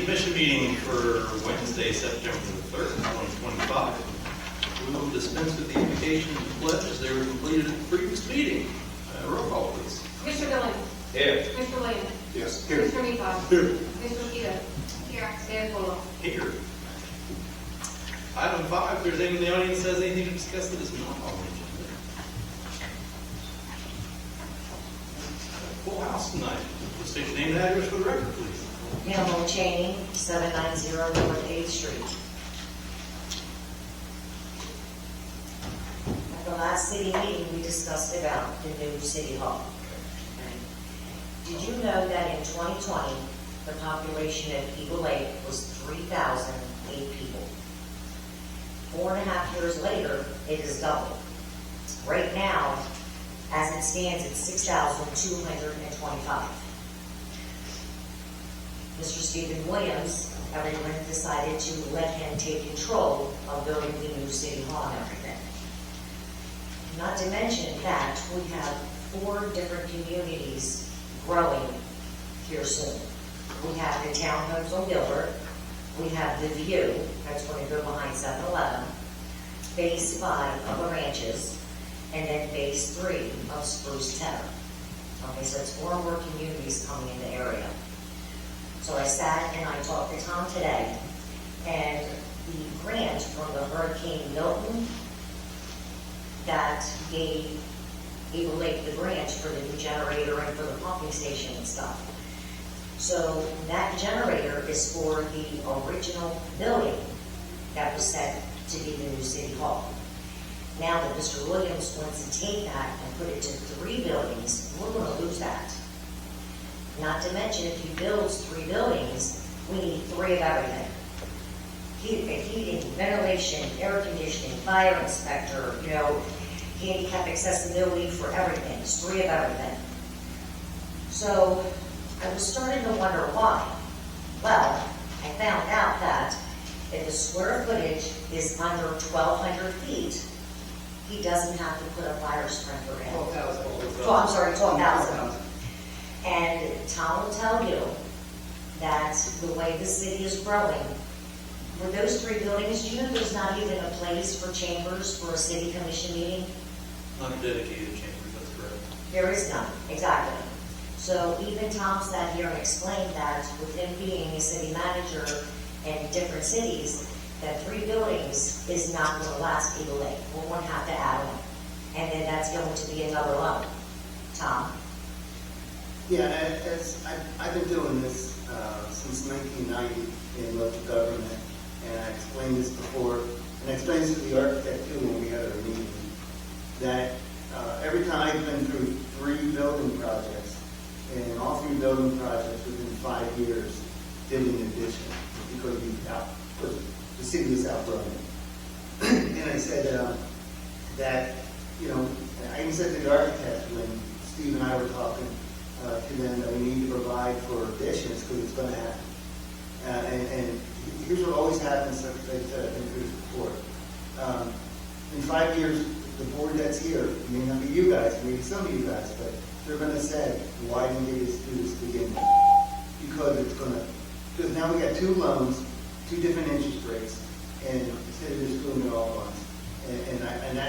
Commission meeting for Wednesday, September the 3rd, 2025. We will dispense with the invocation and pledge as they were completed at the previous meeting. Roll call, please. Mr. Dillon. Here. Mr. Williams. Yes. Mr. Mika. Here. Mr. Keto. Here. Mayor Polo. Here. Item 5, if there's anyone in the audience that has anything to discuss that is not on the agenda. Full house tonight. Please state your name and address for the record, please. Pamela Cheney, 790 North 8th Street. At the last city meeting, we discussed about the new city hall. Did you know that in 2020, the population of Eagle Lake was 3,008 people? 4.5 years later, it has doubled. Right now, as it stands, it's 6,225. Mr. Stephen Williams, everyone decided to let him take control of building the new city hall and everything. Not to mention that we have 4 different communities growing here soon. We have the townhomes on Gilbert, we have the View, that's going to go behind 7-Eleven, Phase 5 of the Ranches, and then Phase 3 of Spruce Tenor. Okay, so it's 4 more communities coming in the area. So I sat and I talked to Tom today, and the grant from the Hurricane Milton that gave Eagle Lake the grant for the new generator and for the pumping station and stuff. So that generator is for the original building that was set to be the new city hall. Now that Mr. Williams wants to take that and put it to 3 buildings, we're going to lose that. Not to mention, if he builds 3 buildings, we need 3 of everything. Heating, ventilation, air conditioning, fire inspector, handicap accessibility for everything. It's 3 of everything. So I was starting to wonder why. Well, I found out that if the square footage is under 1,200 feet, he doesn't have to put a fire sprinkler in. 12,000. I'm sorry, 12,000. And Tom will tell you that the way the city is growing, with those 3 buildings, do you know there's not even a place for chambers for a city commission meeting? Not a dedicated chamber, that's correct. There is none, exactly. So even Tom sat here and explained that with him being a city manager in different cities, that 3 buildings is not going to last Eagle Lake. We're going to have to add on. And then that's going to be another loan. Tom? Yeah, I've been doing this since 1990 in local government, and I explained this before, and I explained this to the architect too when we had our meeting, that every time I've been through 3 building projects, and all 3 building projects within 5 years did an addition because the city was outgrowing it. And I said that, I even said to the architect when Steve and I were talking to them that we need to provide for additions because it's going to happen. And here's what always happens, like I said, I've been through this before. In 5 years, the board that's here, it may not be you guys, maybe some of you guys, but they're going to say, why didn't they just do this to begin with? Because now we got 2 loans, 2 different interest rates, and instead of just doing it all at once. And I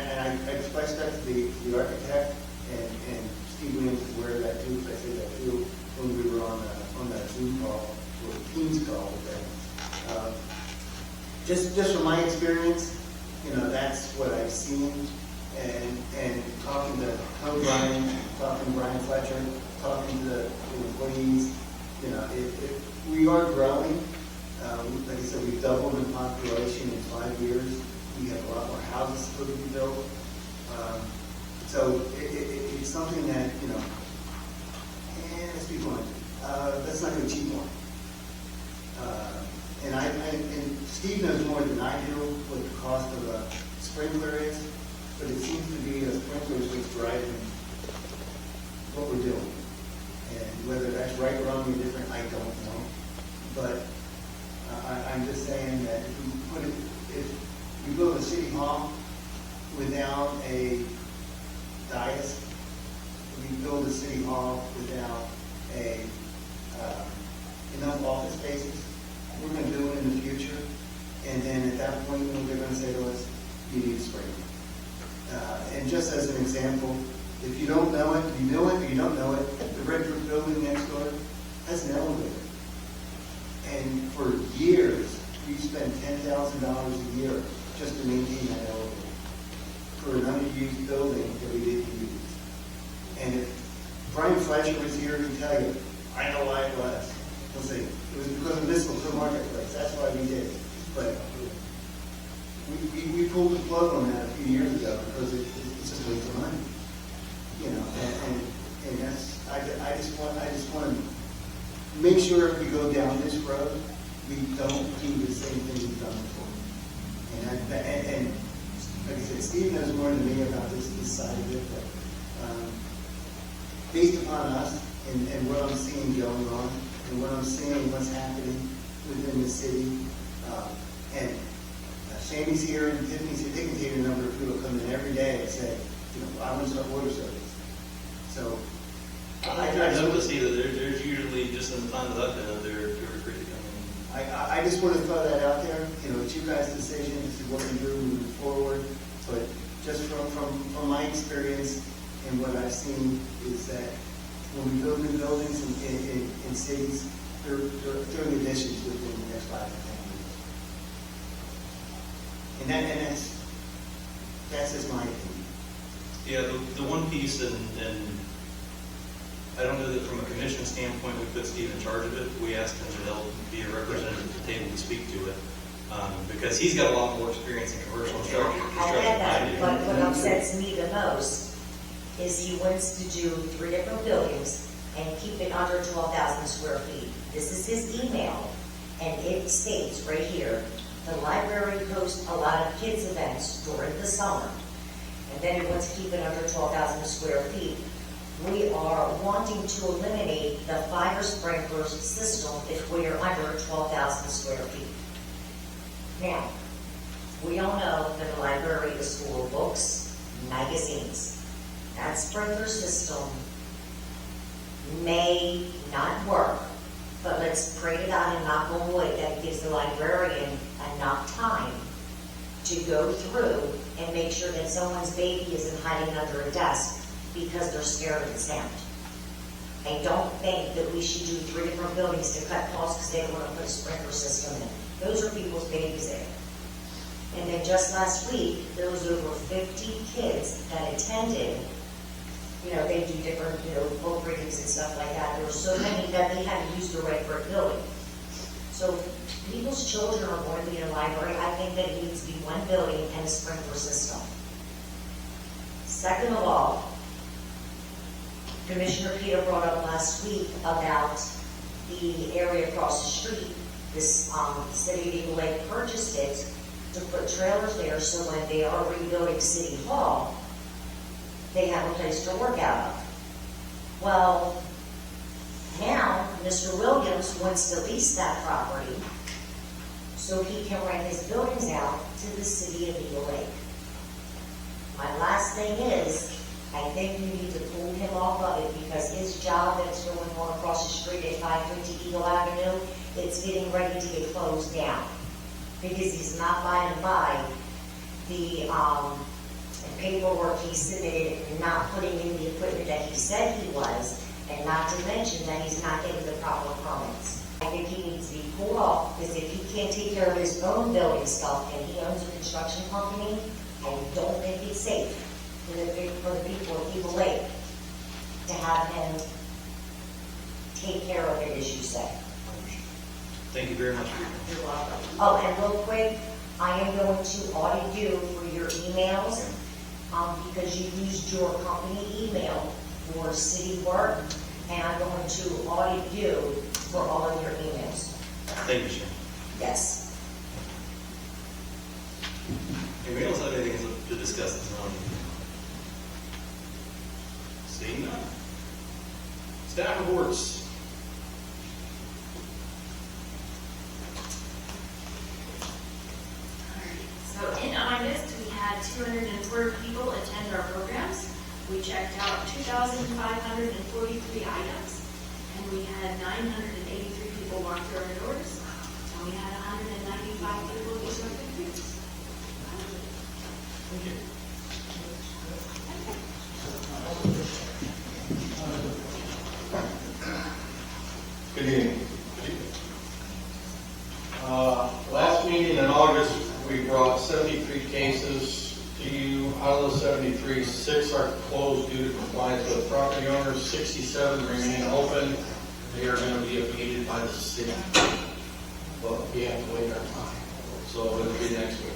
expressed that to the architect, and Steve Williams is aware of that too, because I said that too when we were on that Zoom call, or Teams call with them. Just from my experience, that's what I've seen, and talking to Brian, talking to Brian Fletcher, talking to the employees, we are growing. Like I said, we've doubled in population in 5 years. We have a lot more houses to be built. So it's something that, let's be blunt, that's not going to cheat more. And Steve knows more than I do what the cost of a sprinkler is, but it seems to be a sprinkler is what's driving what we're doing. And whether that's right, wrong, or different, I don't know. But I'm just saying that if we build a city hall without a dais, we build a city hall without enough office spaces, just as an example, if you don't know it, you know it, or you don't know it, the red brick building next door has an elevator. And for years, we spent $10,000 a year just to maintain that elevator for an underused building that we didn't use. And if Brian Fletcher was here to tell you, I know why it was. He'll say, it was because of municipal marketplace, that's why we did it. But we pulled the plug on that a few years ago because it's just a waste of money. You know, and that's, I just want to make sure if we go down this road, we don't do the same thing we've done before. And like I said, Steve knows more than me about this side of it, but based upon us and what I'm seeing going on, and what I'm seeing what's happening within the city, and Shammy's here and Tiffany's here, they can tell you a number of people come in every day and say, you know, I want to start water service. So I noticed either there's usually just in the time that I've been up there, free to come in. I just want to throw that out there. You know, it's you guys' decision. This is what we do moving forward. But just from my experience and what I've seen is that when we build new buildings in cities, they're doing additions within the next 5 to 10 years. And that's just my opinion. Yeah, the one piece, and I don't know that from a commission standpoint we put Steve in charge of it. We asked him to help be a representative at the table to speak to it. Because he's got a lot more experience in commercial construction I get than I that, do. but what upsets me the most is he wants to do 3 different buildings and keep it under 12,000 square feet. This is his email, and it states right here, the library hosts a lot of kids events during the summer, and then he wants to keep it under 12,000 square feet. We are wanting to eliminate the fire sprinkler system if we are under 12,000 square feet. Now, we all know that the library is full of books, magazines. That sprinkler system may not work, but let's pray to God and knock on wood that gives the librarian enough time to go through and make sure that someone's baby isn't hiding under a desk because they're scared of the sound. I don't think that we should do 3 different buildings to cut costs because they don't want to put a sprinkler system in. Those are people's babies there. And then just last week, there was over 50 kids that attended. You know, they do different, book readings and stuff like that. There were so many that they had to use the red brick building. So if people's children are going to be in a library, I think that it needs to be 1 building and a sprinkler system. Second of all, Commissioner Peter brought up last week about the area across the street. This City of Eagle Lake purchased it to put trailers there so when they are rebuilding City Hall, they have a place to work out of. Well, now Mr. Williams wants to lease that property so he can rent his buildings out to the City of Eagle Lake. My last thing is, I think we need to pull him off of it because his job that's going on across the street at 550 Eagle Avenue, it's getting ready to get closed down because he's not abiding by the paperwork he submitted and not putting in the equipment that he said he was, and not to mention that he's not getting the proper permits. I think he needs to be pulled off because if he can't take care of his own building stuff and he owns a construction company, I don't think it's safe for the people of Eagle Lake to have him take care of it, as you say. Thank you very much. You're welcome. Oh, and real quick, I am going to audit you for your emails because you used your company email for city work, and I'm going to audit you for all of your emails. Thank you, Sharon. Yes. Anybody else have anything to discuss this morning? Seeing none. Staff reports. So in August, we had 204 people attend our programs. We checked out 2,543 items, and we had 983 people walk through our doors, and we had 195 people use our computers. Thank you. Good evening. Last meeting in August, we brought 73 cases to you. Out of the 73, 6 are closed due to compliance with property owners, 67 remain open. They are going to be abated by the city. But we have to wait our time. So it'll be next week.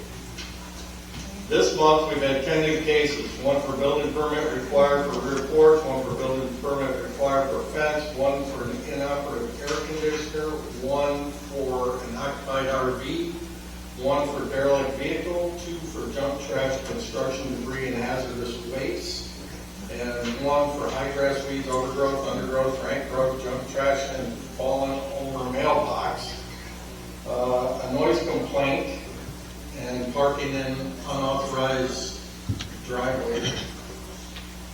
This month, we've had 10 new cases. 1 for building permit required for rear porch, 1 for building permit required for fence, 1 for an inoperative air conditioner, 1 for an occupied RV, 1 for derelict vehicle, 2 for junk trash, construction debris, and hazardous waste, and 1 for high grass, weeds, overgrowth, undergrowth, rank growth, junk trash, and fallen over mailbox. A noise complaint and parking in unauthorized driveway,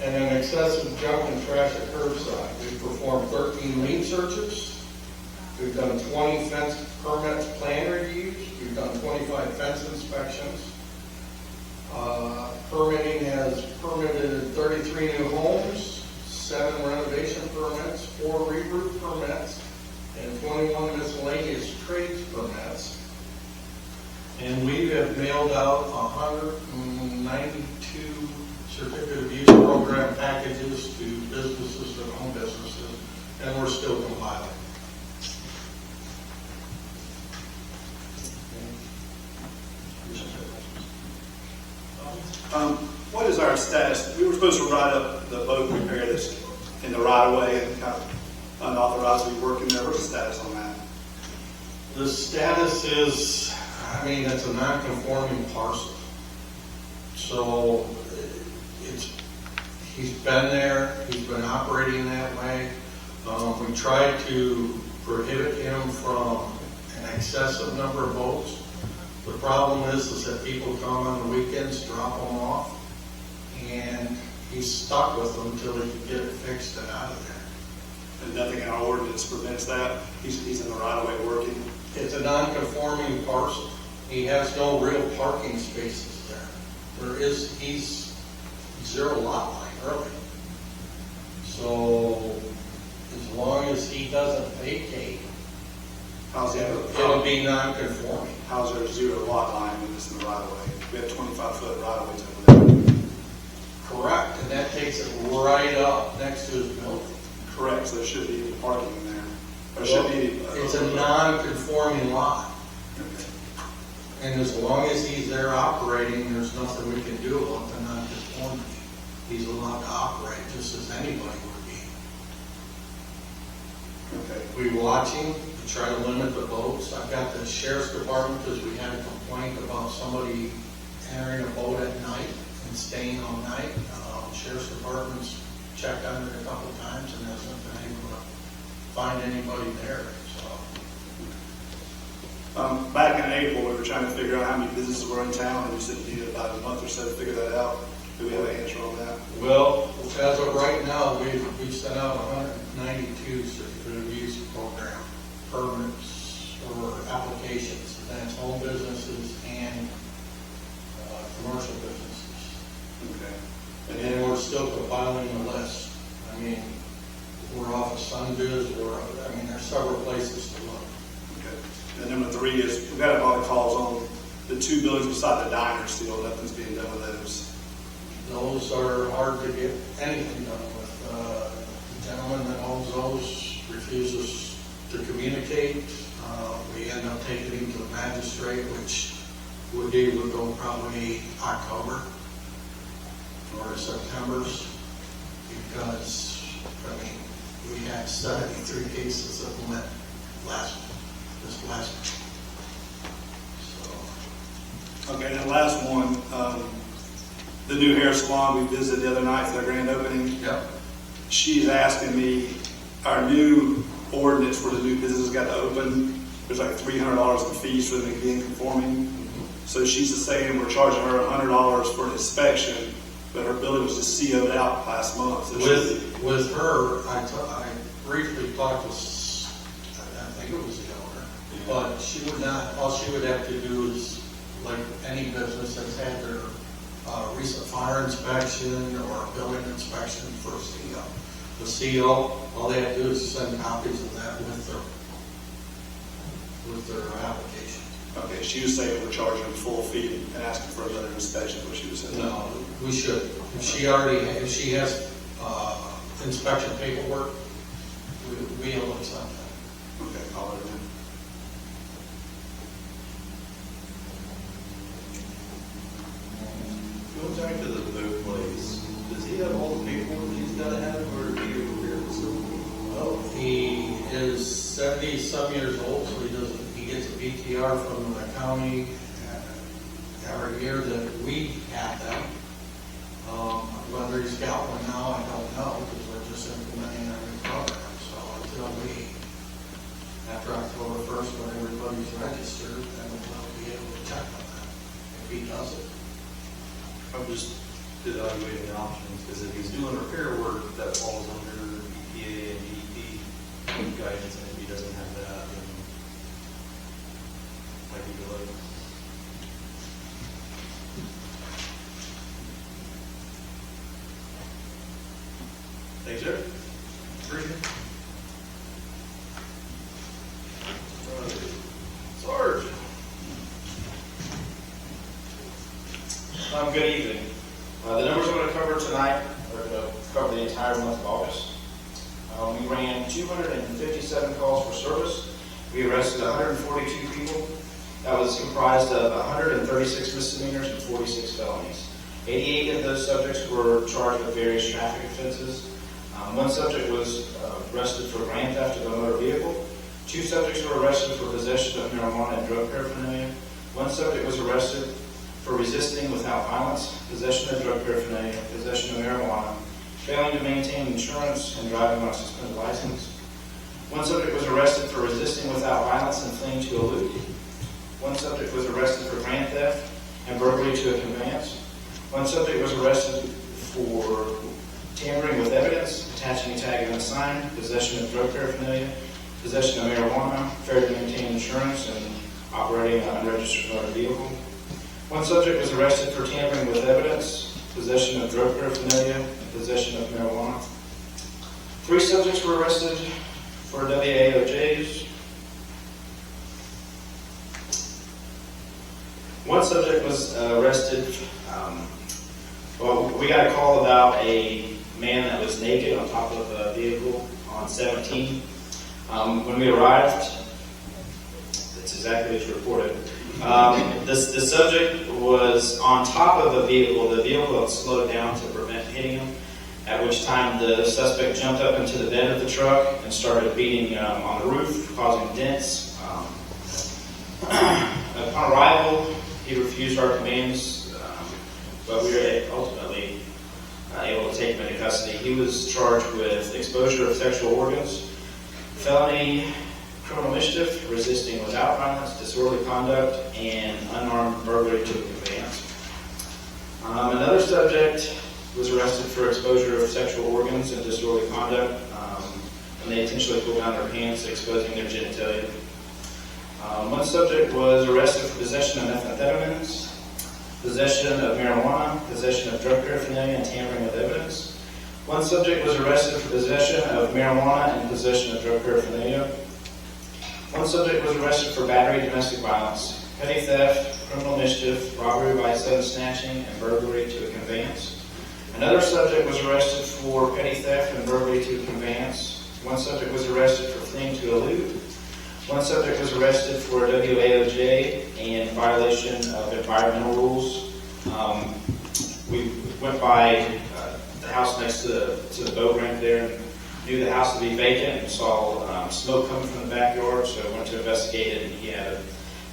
and an excessive junk and trash at curbside. We've performed 13 lien searches. We've done 20 fence permits plan reviews. We've done 25 fence inspections. Permitting has permitted 33 new homes, 7 renovation permits, 4 re-roof permits, and 21 miscellaneous trades permits. And we have mailed out 192 certificate of use program packages to businesses and home businesses, and we're still compiling. What is our status? We were supposed to write up the boat repair that's in the right of way and kind of unauthorizedly working there. What's the status on that? The status is, I mean, it's a non-conforming parcel. So he's been there, he's been operating that way. We tried to prohibit him from an excessive number of boats. The problem is that people come on the weekends, drop them off, and he's stuck with them until he can get it fixed and out of there. And nothing in our ordinance prevents that? He's in the right of way working? It's a non-conforming parcel. He has no real parking spaces there. He's 0 lot line, really. So as long as he doesn't vacate, it'll be non-conforming. How's there 0 lot line when it's in the right of way? We have 25-foot right of ways over there. Correct, and that takes it right up next to his building. Correct, so there should be any parking in there. There should be. It's a non-conforming lot. And as long as he's there operating, there's nothing we can do about the non-conformity. He's allowed to operate just as anybody would be. Okay. We watch him, we try to limit the boats. I've got the sheriff's department because we had a complaint about somebody entering a boat at night and staying all night. Sheriff's department's checked on it a couple of times and hasn't been able to find anybody there. Back in April, we were trying to figure out how many businesses were in town, and you said you needed about a month or so to figure that out. Do we have an answer on that? Well, as of right now, we've sent out 192 certificate of use program permits or applications. That's home businesses and commercial businesses. Okay. And then we're still compiling the list. I mean, we're off of Sunbiz, there's several places to look. Okay. And number 3 is, we've got a lot of calls on the 2 buildings beside the diner still. Nothing's being done with those. Those are hard to get anything done with. The gentleman that owns those refuses to communicate. We end up taking him to the magistrate, which would go probably October or September's, because, we had 73 cases that went this last week. So. Okay, and the last one, the new hair salon we visited the other night for their grand opening. Yep. She's asking me, our new ordinance for the new business got to open, there's like $300 in fees for them to be in conforming. So she's just saying we're charging her $100 for an inspection, but her building was just CO'd out last month. So With her, I briefly talked with, I think it was the owner, but she would not, all she would have to do is, like any business that's had their recent fire inspection or building inspection for a CO. the CO, all they have to do is send copies of that with their application. Okay, she was saying we're charging them full fee and asking for another inspection, what she was saying. No, we should. If she has inspection paperwork, we owe them something. Okay, I'll let her know. Going back to the boat place, does he have all the paperwork he's got to have in order to be a repair facility? Well, he is 70-some years old, so he gets a BTR from the county every year that we have them. Whether he's got one now, I don't know, because we're just implementing our new program. So until after October 1st, when everybody's registered, then we'll be able to check on that, if he does it. I'm just evaluating the options, because if he's doing repair work, that falls under EPA and DEP guidance, and if he doesn't have that, then might be delayed. Thanks, sir. Appreciate it. Sarge. Good evening. The numbers I'm going to cover tonight are going to cover the entire month of August. We ran 257 calls for service. We arrested 142 people. That was comprised of 136 misdemeanors and 46 felonies. 88 of those subjects were charged with various traffic offenses. One subject was arrested for grand theft of a motor vehicle. 2 subjects were arrested for possession of marijuana and drug paraphernalia. 1 subject was arrested for resisting without violence, possession of drug paraphernalia, possession of marijuana, failing to maintain insurance, and driving on a suspended license. 1 subject was arrested for resisting without violence and fleeing to a loop. 1 subject was arrested for grand theft and burglary to a conveyance. 1 subject was arrested for tampering with evidence, attaching a tag and a sign, possession of drug paraphernalia, possession of marijuana, failure to maintain insurance, and operating an unregistered motor vehicle. 1 subject was arrested for tampering with evidence, possession of drug paraphernalia, and possession of marijuana. 3 subjects were arrested for WAOJs. 1 subject was arrested. We got a call about a man that was naked on top of a vehicle on 17. When we arrived, it's exactly as reported. The subject was on top of a vehicle. The vehicle had slowed down to prevent hitting him, at which time the suspect jumped up into the bed of the truck and started beating on the roof, causing dents. Upon arrival, he refused our commands, but we were ultimately able to take him into custody. He was charged with exposure of sexual organs, felony criminal mischief, resisting without violence, disorderly conduct, and unarmed burglary to a conveyance. Another subject was arrested for exposure of sexual organs and disorderly conduct, and they intentionally pulled down their pants, exposing their genitalia. 1 subject was arrested for possession of methamphetamines, possession of marijuana, possession of drug paraphernalia, and tampering with evidence. 1 subject was arrested for possession of marijuana and possession of drug paraphernalia. 1 subject was arrested for battery, domestic violence, petty theft, criminal mischief, robbery by sudden snatching, and burglary to a conveyance. Another subject was arrested for petty theft and burglary to a conveyance. 1 subject was arrested for fleeing to a loop. 1 subject was arrested for WAOJ and violation of environmental rules. We went by the house next to the boat ramp there and knew the house to be vacant and saw smoke coming from the backyard, so I went to investigate it, and he had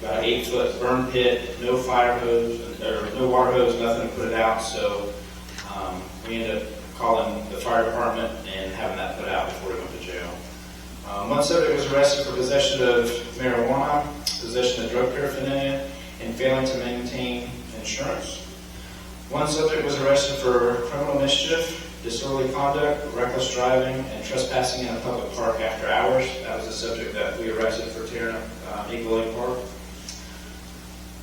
about an 8-foot burn pit, no fire hose, or no water hose, nothing to put it out, so we ended up calling the fire department and having that put out before he went to jail. 1 subject was arrested for possession of marijuana, possession of drug paraphernalia, and failing to maintain insurance. 1 subject was arrested for criminal mischief, disorderly conduct, reckless driving, and trespassing in a public park after hours. That was the subject that we arrested for tearing up Eagle Lake Park.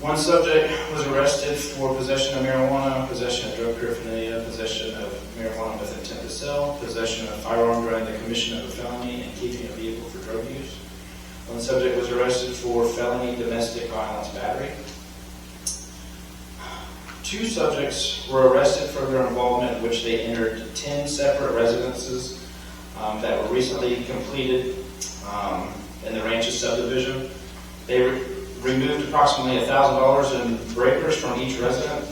One subject was arrested for possession of marijuana, possession of drug paraphernalia, possession of marijuana with intent to sell, possession of a firearm during the commission of a felony, and keeping a vehicle for drug use. One subject was arrested for felony domestic violence battery. 2 subjects were arrested for their involvement in which they entered 10 separate residences that were recently completed in the Ranches subdivision. They removed approximately $1,000 in breakers from each residence.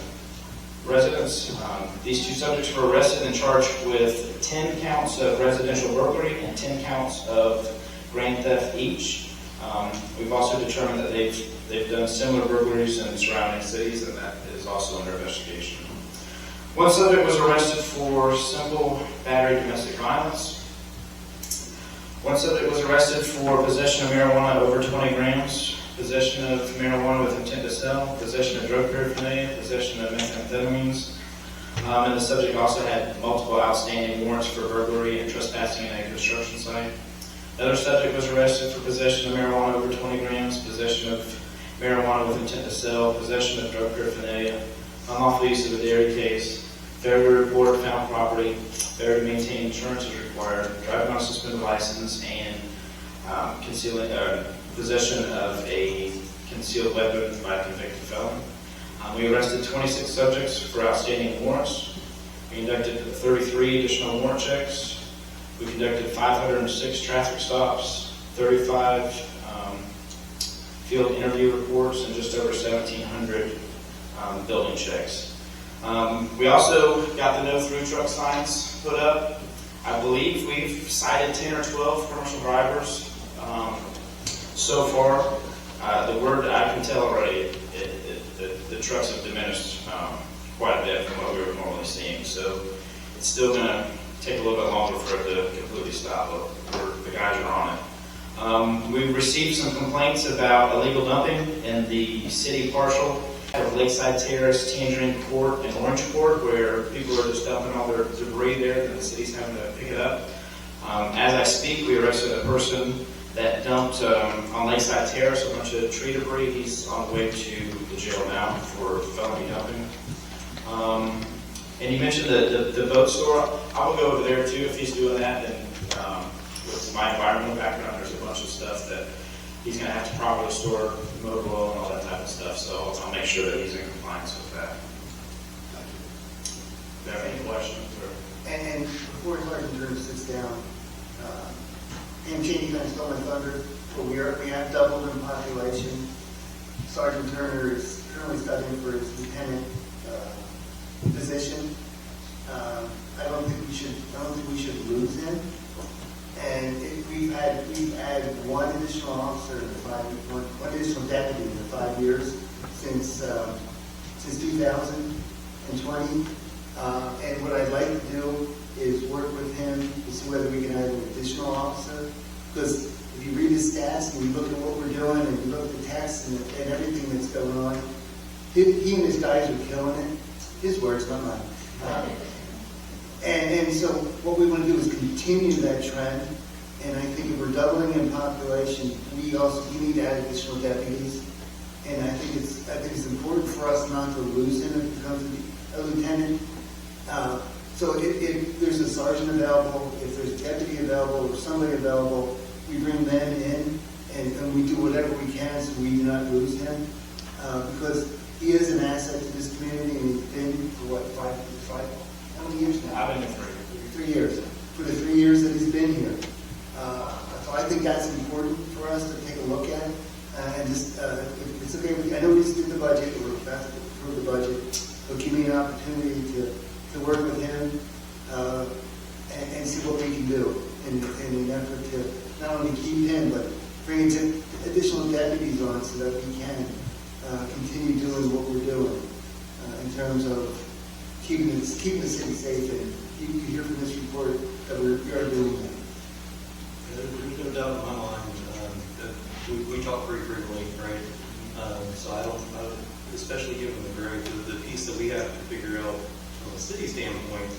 These 2 subjects were arrested and charged with 10 counts of residential burglary and 10 counts of grand theft each. We've also determined that they've done similar burglaries in surrounding cities, and that is also under investigation. One subject was arrested for simple battery domestic violence. One subject was arrested for possession of marijuana over 20 grams, possession of marijuana with intent to sell, possession of drug paraphernalia, possession of methamphetamines, and the subject also had multiple outstanding warrants for burglary and trespassing in a construction site. Another subject was arrested for possession of marijuana over 20 grams, possession of marijuana with intent to sell, possession of drug paraphernalia, unlawful use of a dairy case, failure to report found property, failure to maintain insurance is required, driving on a suspended license, and possession of a concealed weapon by a convicted felon. We arrested 26 subjects for outstanding warrants. We conducted 33 additional warrant checks. We conducted 506 traffic stops, 35 field interview reports, and just over 1,700 building checks. We also got the no-through truck signs put up. I believe we've cited 10 or 12 commercial drivers so far. The word I can tell already, the trucks have diminished quite a bit from what we were normally seeing. So it's still going to take a little bit longer for it to completely stop, but the guys are on it. We've received some complaints about illegal dumping in the city partial of Lakeside Terrace, Tangerine Court, and Orange Court, where people are just dumping all their debris there and the city's having to pick it up. As I speak, we arrested a person that dumped on Lakeside Terrace a bunch of tree debris. He's on the way to the jail now for felony dumping. And you mentioned the boat store. I will go over there too if he's doing that. And with my environmental background, there's a bunch of stuff that he's going to have to properly store, motor oil and all that type of stuff. So I'll make sure that he's in compliance with that. Do you have any questions? And before Sergeant Turner sits down, and Katie kind of stole my thunder, but we have doubled in population. Sergeant Turner is currently studying for his lieutenant position. I don't think we should lose him. And we've had one additional officer in one additional deputy in the 5 years since 2020. And what I'd like to do is work with him to see whether we can add an additional officer. Because if you read his stats and you look at what we're doing and you look at the tests and everything that's going on, he and his guys are killing it. His words, not mine. And so what we want to do is continue that trend. And I think if we're doubling in population, we need to add additional deputies. And I think it's important for us not to lose him if he becomes a lieutenant. So if there's a sergeant available, if there's a deputy available or somebody available, we bring them in and we do whatever we can so we do not lose him. Because he is an asset to this community and he's been for what, five, how many years now? I've been here for 3 years. For the 3 years that he's been here. So I think that's important for us to take a look at. And just, if it's okay with you, I know we just did the budget, or we're about to approve the budget, so give me an opportunity to work with him and see what we can do in an effort to not only keep him, but bring additional deputies on so that we can continue doing what we're doing in terms of keeping the city safe. And you can hear from this report that we are doing that. There's no doubt in my mind that we talk pretty frequently, right? So I don't, especially given the growth, the piece that we have to figure out from a city standpoint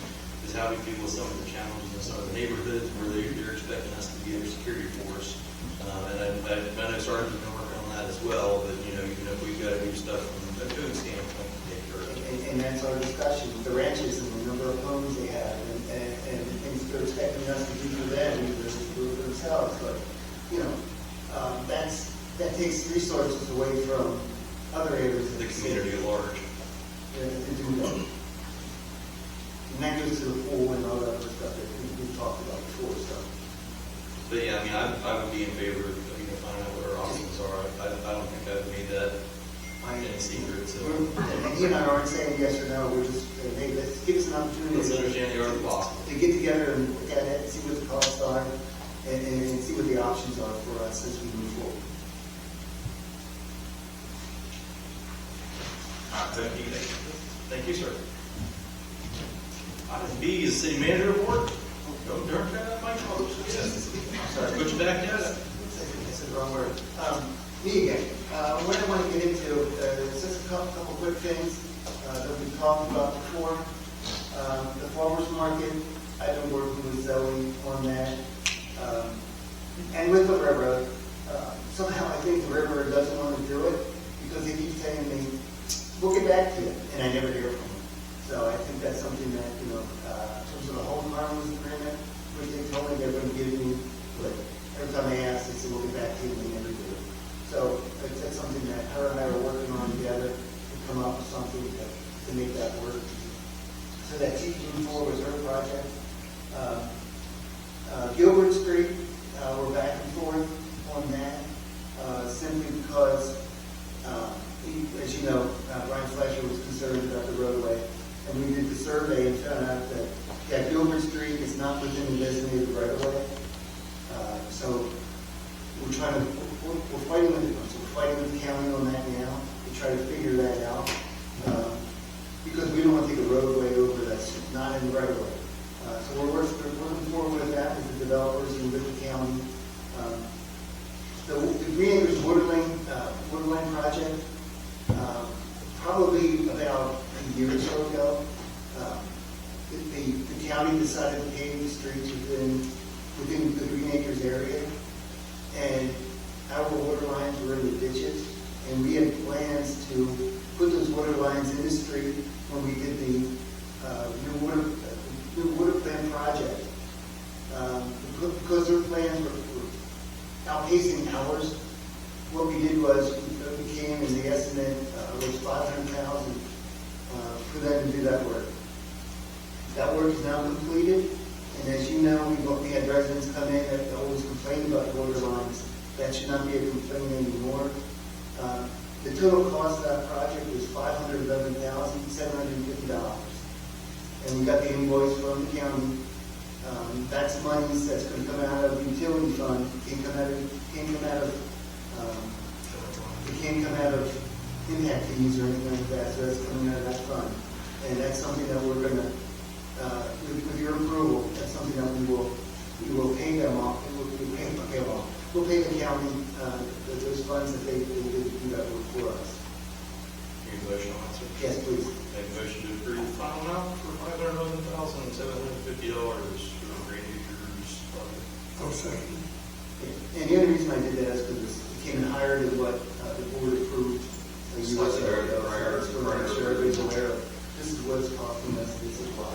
is how we deal with some of the challenges in some of the neighborhoods where they're expecting us to be their security force. And I know Sergeant's been working on that as well, but, you know, even if we've got to do stuff from a code standpoint, to take care of it. And that's our discussion, the ranches and the number of homes they have, and things they're expecting us to do for them, either to do it for themselves, but, you know, that takes resources away from other areas of The the city. community at large. To do that. And that goes to the pool and all that other stuff that we've talked about before, so. But yeah, I mean, I would be in favor of, you know, finding out what our options are. I don't think I've made that any secret, so. And he and I aren't saying yes or no, we're just, hey, let's give us an opportunity. Let's understand the art of possible. To get together and look at it, see what the costs are, and see what the options are for us as we move forward. Thank you. Thank you, sir. Item B is city manager report. Don't turn that mic close. Yes. Sorry, put you back down. I said the wrong word. Me again. What I want to get into is just a couple quick things that we talked about before. The farmer's market, I've been working with Zoe on that. And with the railroad, somehow I think the railroad doesn't want to do it because they keep saying to me, we'll get back to you, and I never hear from them. So I think that's something that, you know, in terms of the home harmless agreement, which they told me they're going to give me, but every time I ask, they say, we'll get back to you, and they never do. So that's something that her and I are working on together to come up with something to make that work. So that's moving forward with her project. Gilbert Street, we're back and forth on that, simply because as you know, Brian Fletcher was concerned about the roadway, and we did the survey and found out that, yeah, Gilbert Street is not within the designated right-of-way. So we're fighting with the county on that now to try to figure that out, because we don't want to take a roadway over that's not in the right-of-way. So we're working forward with that with the developers and with the county. The Green Acres Woodland project, probably about a year or so ago, the county decided to pave the streets within the Green Acres area, and our water lines were in the ditches, and we had plans to put those water lines in the street when we did the new water plan project. Because their plans were outpacing ours, what we did was we came and the estimate was $500,000 for them to do that work. That work is now completed, and as you know, we had residents come in that always complained about the water lines. That should not be a complaint anymore. The total cost of that project was $511,750, and we got the invoice from the county. That's money that's going to come out of the utility fund. It can't come out of impact fees or anything like that. So that's coming out of that fund, and that's something that we're going to, with your approval, that's something that we will pay them off. We'll pay the county those funds that they do that work for us. Need a motion on that, sir? Yes, please. Make a motion to approve the final amount for $511,750 for the Green Acres project. Oh, second. And the only reason I did that is because it came in higher than what the board approved a year or so ago. So I just want to make sure everybody's aware of this is what it's costing us to supply.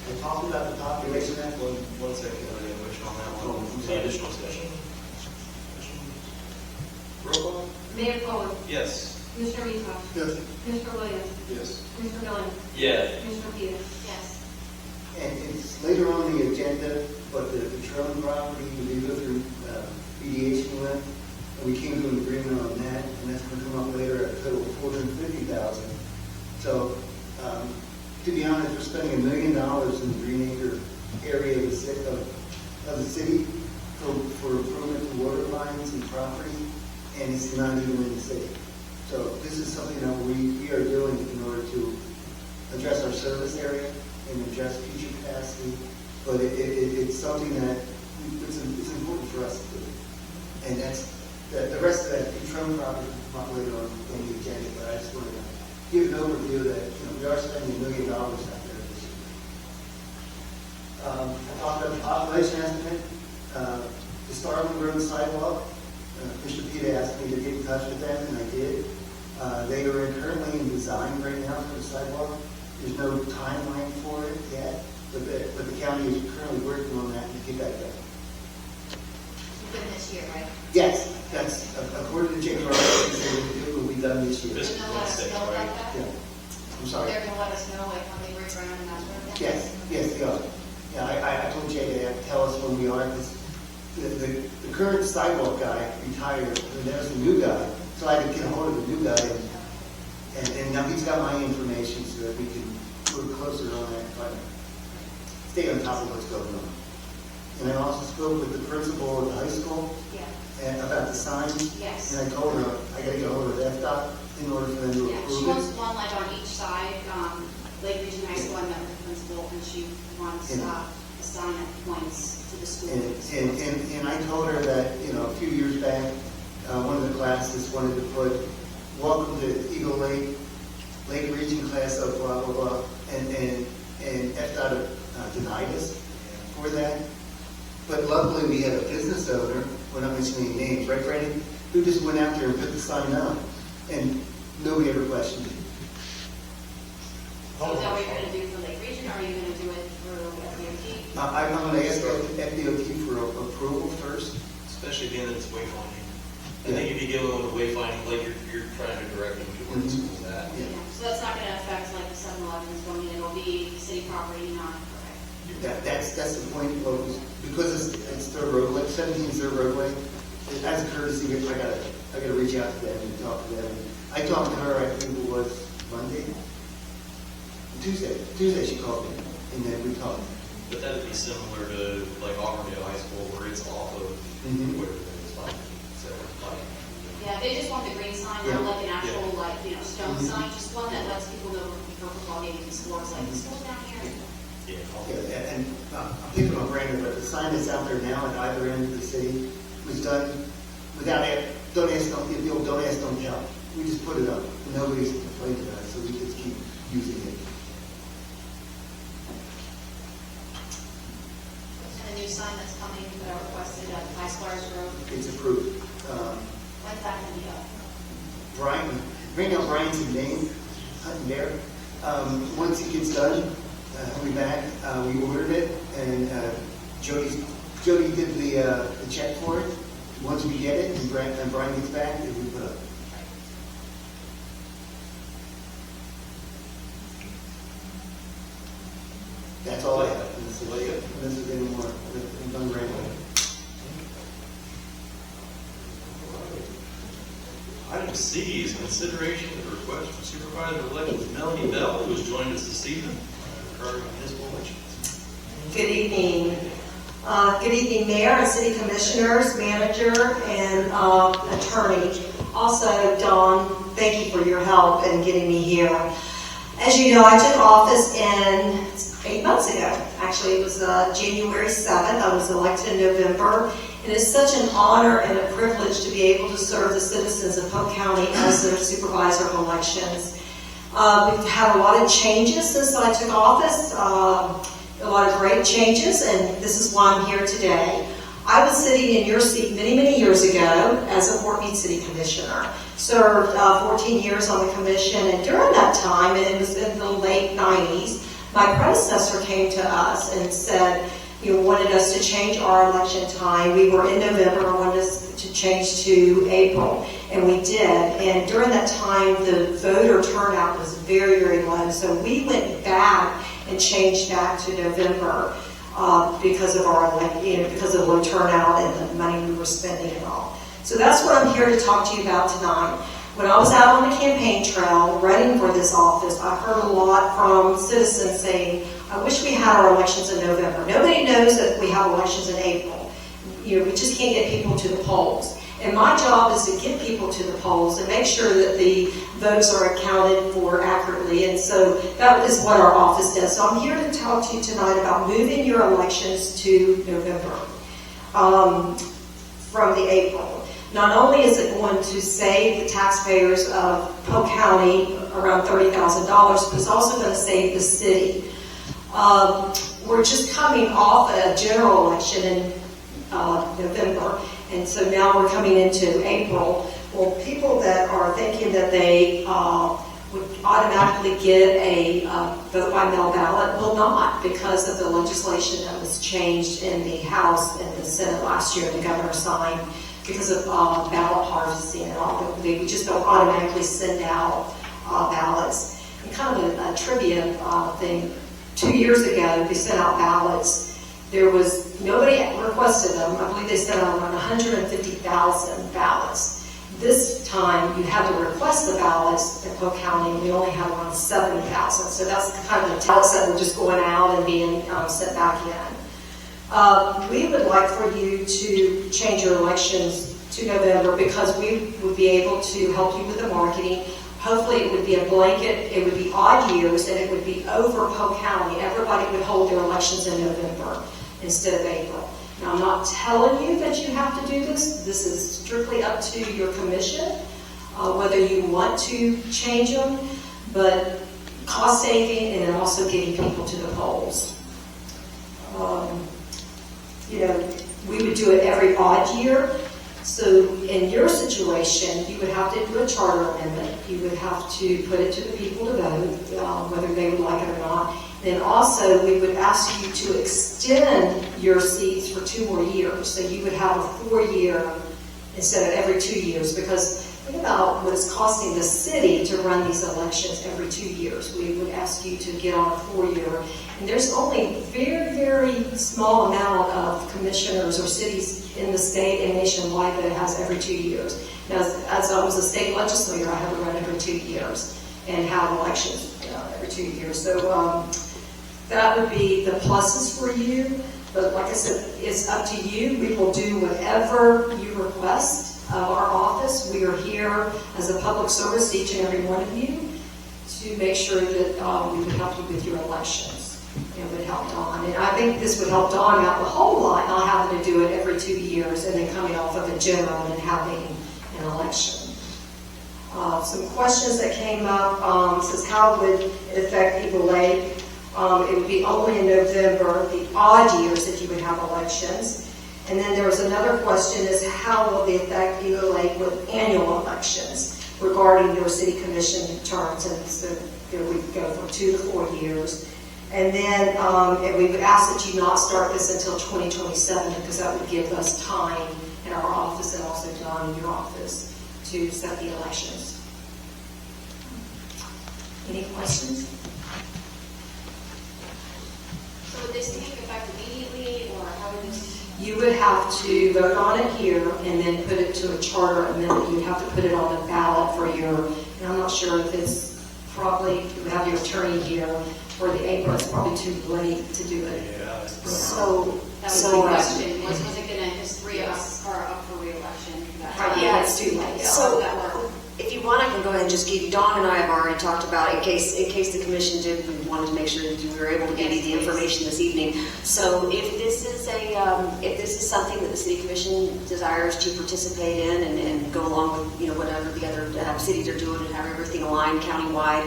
I talked about the population map. One second, I need a motion on that one. Any additional discussion? Roll call? Mayor Cohen, Yes. Commissioner Mizar, Yes. Commissioner Williams, Yes. Commissioner Billings, Yeah. Commissioner Peters. Yes. And it's later on the agenda, but the Trump property, we go through mediation with, and we came to an agreement on that, and that's going to come up later at a total of $450,000. So, to be honest, we're spending $1 million in the Green Acre area of the city for improvement to water lines and property, and it's not even in the city. So this is something that we are doing in order to address our service area and address future capacity, but it's something that it's important for us to do. And that's the rest of that Trump property will come up later on in the agenda, but I just wanted to give an overview that we are spending $1 million out there this year. I talked about the population estimate, the Starling Road sidewalk. Mr. Peter asked me to get in touch with them, and I did. They are currently in design right now for the sidewalk. There's no timeline for it yet, but the county is currently working on that to get that done. Within this year, right? Yes, that's, according to James Roberts, it will be done this year. This- They're gonna let us know about that? Yeah. I'm sorry. They're gonna let us know, like, when they break ground and that sort of thing? Yes, they are. Yeah, I told Jay they have to tell us when we are, because the current sidewalk guy retired, and there's a new guy, so I had to get a hold of the new guy, and now he's got my information so that we can work closer on that, but stay on top of what's going on. And I also spoke with the principal of the high school Yeah, about the signs, yes. and I told her I gotta get a hold of FDOT in order for them to Yeah, she approve wants it. one like on each side, Lake Region High School, I met with the principal, and she wants, Yeah. a sign that points to the school. And I told her that, a few years back, one of the classes wanted to put, welcome to Eagle Lake, Lake Region class of blah, blah, blah, and FDOT denied us for that. But luckily, we had a business owner, we're not mentioning names, right, Freddie? Who just went out there and put the sign up, and nobody ever questioned it. So is that what you're gonna do for Lake Region, or are you gonna do it through FDOT? I'm going to ask FDOT for approval first. Especially being that it's wayfinding. I think if you give them a wayfinding, like you're trying to direct them to where the school's at. Yeah. So that's not gonna affect like the 7-Elevens going in, it'll be city property, not, okay. That's the point, because it's their roadway, 17 is their roadway. As a courtesy, I gotta reach out to them and talk to them. I talked to her, I think it was Monday, Tuesday she called me, and then we talked. But that would be similar to like Auburndale High School where it's off of Mhm. where it's like, so like, Yeah, they just want the green sign, Yeah. not like an actual, like, stone Mhm. sign, just one that lets people know for football games and sports, like, the school's down here. yeah. Yeah, and I'm thinking of Brandon, but the sign that's out there now at either end of the city was done without, don't ask, don't tell. We just put it up, and nobody's complained about it, so we just keep using it. And the new sign that's coming that I requested at High Squires Road, It's approved. when's that gonna be up? Brian, right now Brian's in Maine, hunting bear. Once it gets done, he'll be back. We ordered it, and Jody did the check for it. Once we get it, and Brian gets back, then we put up. That's all I have. This is any more. I'm done right away. Item C is consideration of request for supervisor elections Melanie Bell, who has joined us this evening regarding municipal elections. Good evening. Good evening, Mayor and City Commissioners, Manager, and Attorney. Also, Dawn, thank you for your help in getting me here. As you know, I took office 8 months ago. Actually, it was January 7th. I was elected in November. It is such an honor and a privilege to be able to serve the citizens of Polk County as their supervisor of elections. We've had a lot of changes since I took office. A lot of great changes, and this is why I'm here today. I was sitting in your seat many, many years ago as a Fort Meade City Commissioner. Served 14 years on the commission, and during that time, and it was in the late 90s, my predecessor came to us and said, wanted us to change our election time. We were in November, wanted us to change to April, and we did. And during that time, the voter turnout was very, very low. So we went back and changed back to November because of because of low turnout and the money we were spending and all. So that's what I'm here to talk to you about tonight. When I was out on the campaign trail running for this office, I heard a lot from citizens saying, I wish we had our elections in November. Nobody knows that we have elections in April. We just can't get people to the polls. And my job is to get people to the polls and make sure that the votes are accounted for accurately. And so that is what our office does. So I'm here to talk to you tonight about moving your elections to November from the April. Not only is it going to save the taxpayers of Polk County around $30,000, but it's also going to save the city. We're just coming off a general election in November, And so now we're coming into April. Well, people that are thinking that they would automatically get a vote by mail ballot will not, because of the legislation that was changed in the House and the Senate last year, the governor signed, because of ballot harvesting and all. They just don't automatically send out ballots. And kind of a trivia thing, 2 years ago, they sent out ballots. There was, nobody requested them. I believe they sent out around 150,000 ballots. This time, you had to request the ballots in Polk County, and we only had around 70,000. So that's kind of the ballots that were just going out and being sent back in. We would like for you to change your elections to November, because we would be able to help you with the marketing. Hopefully it would be a blanket, it would be odd years, and it would be over Polk County. Everybody would hold their elections in November instead of April. Now, I'm not telling you that you have to do this. This is strictly up to your commission, whether you want to change them, but cost saving and then also getting people to the polls. You know, we would do it every odd year. So in your situation, you would have to do a charter amendment. You would have to put it to the people to vote, whether they would like it or not. Then also, we would ask you to extend your seats for 2 more years. So you would have a 4-year instead of every 2 years, because think about what it's costing the city to run these elections every 2 years. We would ask you to get on a 4-year. And there's only a very, very small amount of commissioners or cities in the state and nationwide that it has every 2 years. Now, as I was a state legislator, I had to run every 2 years and have elections every 2 years. So that would be the pluses for you. But like I said, it's up to you. We will do whatever you request of our office. We are here as a public service, each and every one of you, to make sure that we would help you with your elections. It would help Dawn. And I think this would help Dawn out a whole lot, not having to do it every 2 years and then coming off of a general and having an election. Some questions that came up, says how would it affect Eagle Lake? It would be only in November, the odd years, if you would have elections. And then there was another question, is how will it affect Eagle Lake with annual elections regarding your city commission terms? And so there we go from 2 to 4 years. And then and we would ask that you not start this until 2027, because that would give us time in our office and also Dawn in your office to set the elections. Any questions? So would this take effect immediately, or how would this? You would have to vote on it here and then put it to a charter amendment. You'd have to put it on the ballot for your, and I'm not sure if it's probably, you would have your attorney here for the April. It's probably too late to do it. Yeah. So, That was the question, was it gonna, because 3 of us are up for re-election? yeah, it's too late. So, that work? if you want, I can go ahead and just give you, Dawn and I have already talked about, in case the commission did, we wanted to make sure that we were able to give you the information this evening. So if this is something that the city commission desires to participate in and go along with, whatever the other cities are doing and have everything aligned countywide,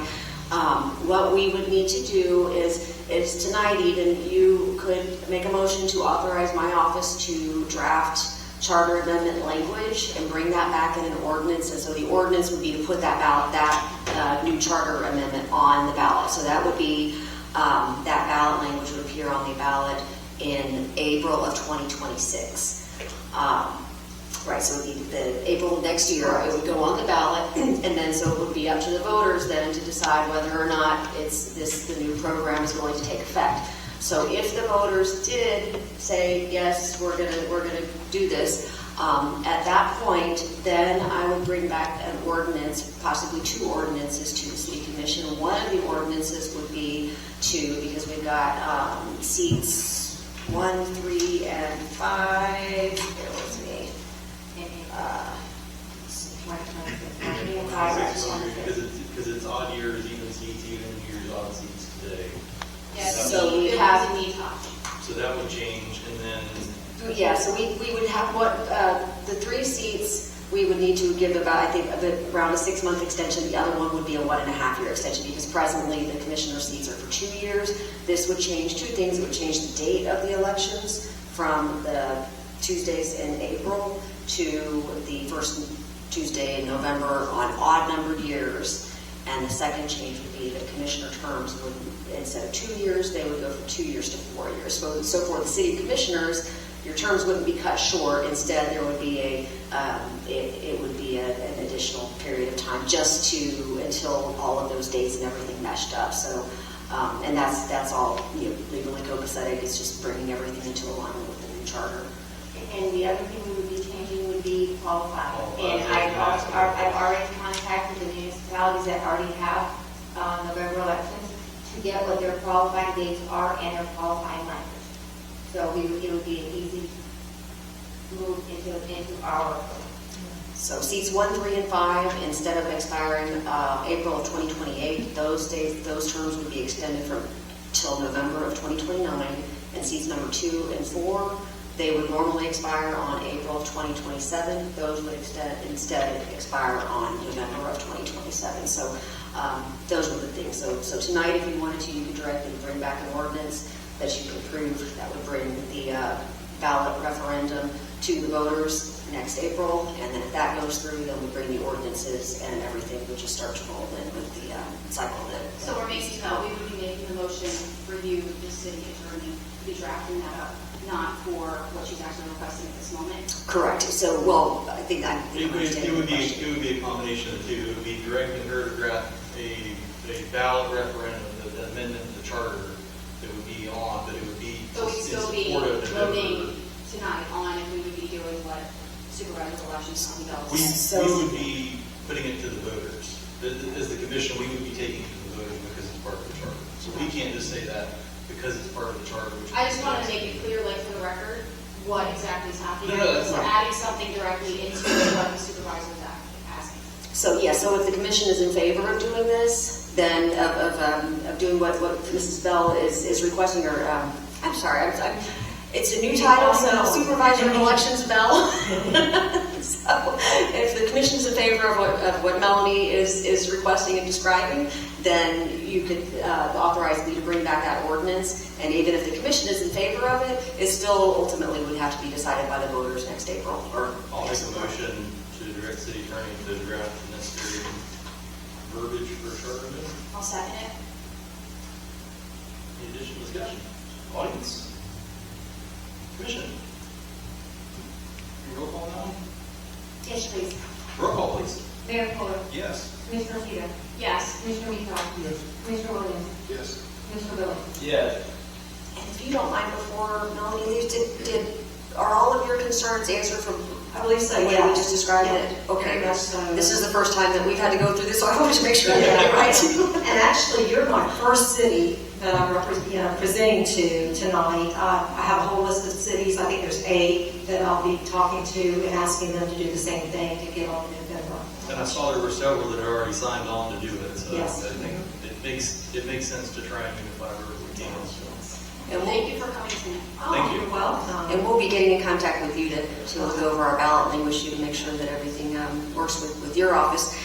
what we would need to do is tonight even, you could make a motion to authorize my office to draft charter amendment language and bring that back in an ordinance. And so the ordinance would be to put that new charter amendment on the ballot. So that would be, that ballot language would appear on the ballot in April of 2026. Right, so it would be the April of next year, it would go on the ballot, and then so it would be up to the voters then to decide whether or not the new program is going to take effect. So if the voters did say, yes, we're gonna do this, at that point, then I would bring back an ordinance, possibly 2 ordinances to the city commission. One of the ordinances would be because we've got seats 1, 3, and 5. Bear with me. Because it's odd years, even seats, even years, odd seats today. Yes, So we it have- was a need talk. So that would change, and then, Yeah, so we would have the 3 seats, we would need to give about, I think, around a 6-month extension. The other one would be a 1.5-year extension, because presently the commissioner seats are for 2 years. This would change 2 things. It would change the date of the elections from the Tuesdays in April to the first Tuesday in November on odd-numbered years. And the second change would be that commissioner terms would, instead of 2 years, they would go from 2 years to 4 years. So for the city commissioners, your terms wouldn't be cut short. Instead, there would be it would be an additional period of time just until all of those dates and everything meshed up. So, and that's all, legally copacetic. It's just bringing everything into alignment with the new charter. And the other thing we would be changing would be qualifying. And I've already contacted the municipalities that already have November elections to get what their qualifying dates are and their qualifying language. So it would be an easy move into our. So seats 1, 3, and 5, instead of expiring April of 2028, those terms would be extended till November of 2029. And seats number 2 and 4, they would normally expire on April of 2027. Those would instead expire on November of 2027. So those were the things. So tonight, if you wanted to, you could directly bring back an ordinance that you could approve that would bring the ballot referendum to the voters next April. And then if that goes through, then we bring the ordinances and everything would just start to roll in with the cycle that. So we would be making a motion for you, the city attorney, to be drafting that up, not for what she's actually requesting at this moment. Correct. So, well, I think It would be a combination of the two. It would be directing her to draft a ballot referendum, the amendment to the charter that would be on, but it would be So we'd in still be support of November. voting tonight on if we would be doing what supervisor elections something else. We would be putting it to the voters. As the commission, we would be taking it to the voters because it's part of the charter. So we can't just say that because it's part of the charter. I just want to make it clear, like for the record, what exactly is happening. No, that's We're fine. adding something directly into what the supervisor is asking. So, yeah, so if the commission is in favor of doing this, then of doing what Mrs. Bell is requesting, or, I'm sorry, it's a new title, so Supervisor of Elections Bell. So if the commission is in favor of what Melanie is requesting and describing, then you could authorize me to bring back that ordinance. And even if the commission is in favor of it, it still ultimately would have to be decided by the voters next April. I'll make a motion to direct city attorney to draft the necessary verbiage for a charter amendment. I'll second it. Any additional discussion? Audience? Commission? Roll call now? Yes, please. Roll call, please. Mayor Fuller, Yes. Commissioner Peter, Yes. Commissioner Methal, Commissioner Williams, Yes. Commissioner Billy. Yes. And if you don't mind, before Melanie leaves, are all of your concerns answered from I believe so, the way yeah. we just described Yeah, it? Okay. very much so. This is the first time that we've had to go through this, so I wanted to make sure I got it right. And actually, you're my first city that I'm presenting to tonight. I have a whole list of cities, I think there's 8 that I'll be talking to and asking them to do the same thing to get on November. And I saw there were several that had already signed on to do it, so Yes. I think it makes sense to try and unify wherever we can. And Thank you for coming tonight. Thank you. You're welcome. And we'll be getting in contact with you to look over our ballot language to make sure that everything works with your office.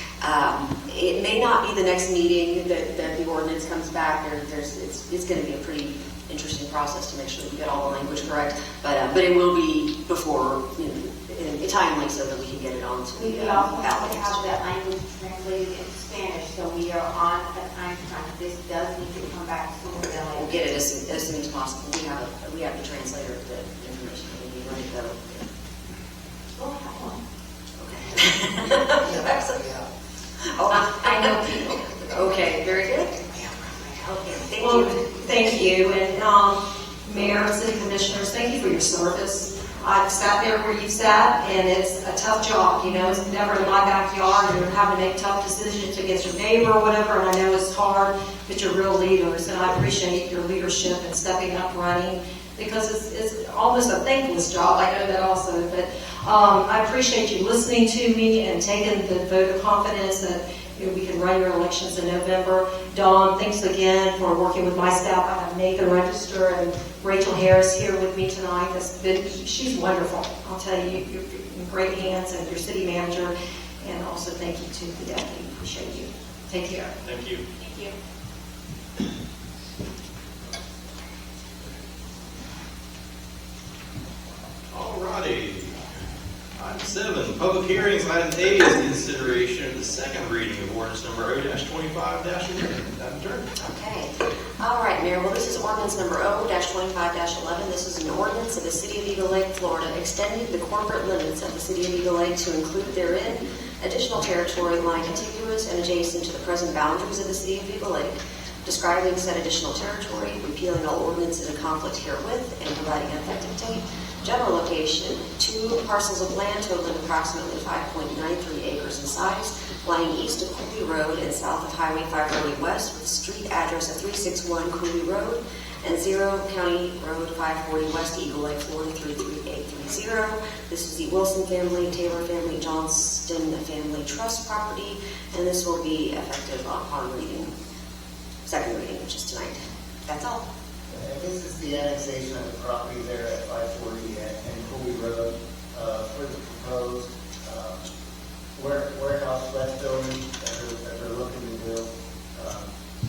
It may not be the next meeting that the ordinance comes back. It's going to be a pretty interesting process to make sure that we get all the language correct. But it will be before, in timely so that we can get it on to the We also have ballot. to have that language translated into Spanish, so we are on a time crunch. This does need to come back sooner than We'll later. get it as soon as possible. We have the translator of the information that we need ready to go. We'll have one. Okay. Excellent. Oh, I know people. Okay, very good. Okay, thank Well, you. thank you, and Mayor, City Commissioners, thank you for your service. I've sat there where you've sat, and it's a tough job, it's never in my backyard, and you're having to make tough decisions against your neighbor or whatever, and I know it's hard, but you're real leaders, and I appreciate your leadership and stepping up, running, because it's almost a thankless job, I know that also, but I appreciate you listening to me and taking the vote of confidence that we can run your elections in November. Dawn, thanks again for working with my staff. I have Nathan Register and Rachel Harris here with me tonight. She's wonderful. I'll tell you, you're in great hands, and your city manager. And also thank you to the deputy. Appreciate you. Take care. Thank you. Thank you. All righty. Item 7, public hearings. Item A is consideration of the second reading of ordinance number O-25-11. Madam Attorney. Okay. All right, Mayor. Well, this is ordinance number O-25-11. This is an ordinance of the City of Eagle Lake, Florida, extending the corporate limits of the City of Eagle Lake to include therein additional territory lying contiguous and adjacent to the present boundaries of the City of Eagle Lake, describing said additional territory, repealing all ordinances in conflict herewith, and providing an effective date. General location, 2 parcels of land totaling approximately 5.93 acres in size, lying east of Cooley Road and south of Highway 540 West, with a street address of 361 Cooley Road and 0 County Road 540 West, Eagle Lake, Florida 33830. This is the Wilson family, Taylor family, Johnston family trust property, and this will be effective upon reading, second reading, which is tonight. That's all. And this is the annexation of the property there at 540 and Cooley Road for the proposed warehouse flat building that they're looking to build.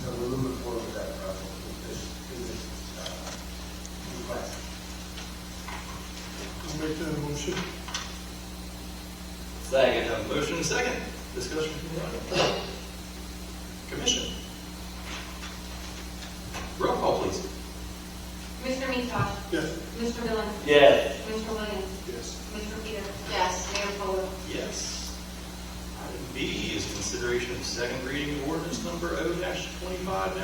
So we're moving forward with that project with this request. I'll make that a motion. Second. Have a motion and a second. Discussion from the audience. Commission. Roll call, please. Mr. Mitosh? Yes. Mr. Dillon? Yes. Mr. Williams? Yes. Mr. Peters? Yes. Mayor Fuller? Yes. Item B is consideration of second reading of ordinance number O-25-12. Madam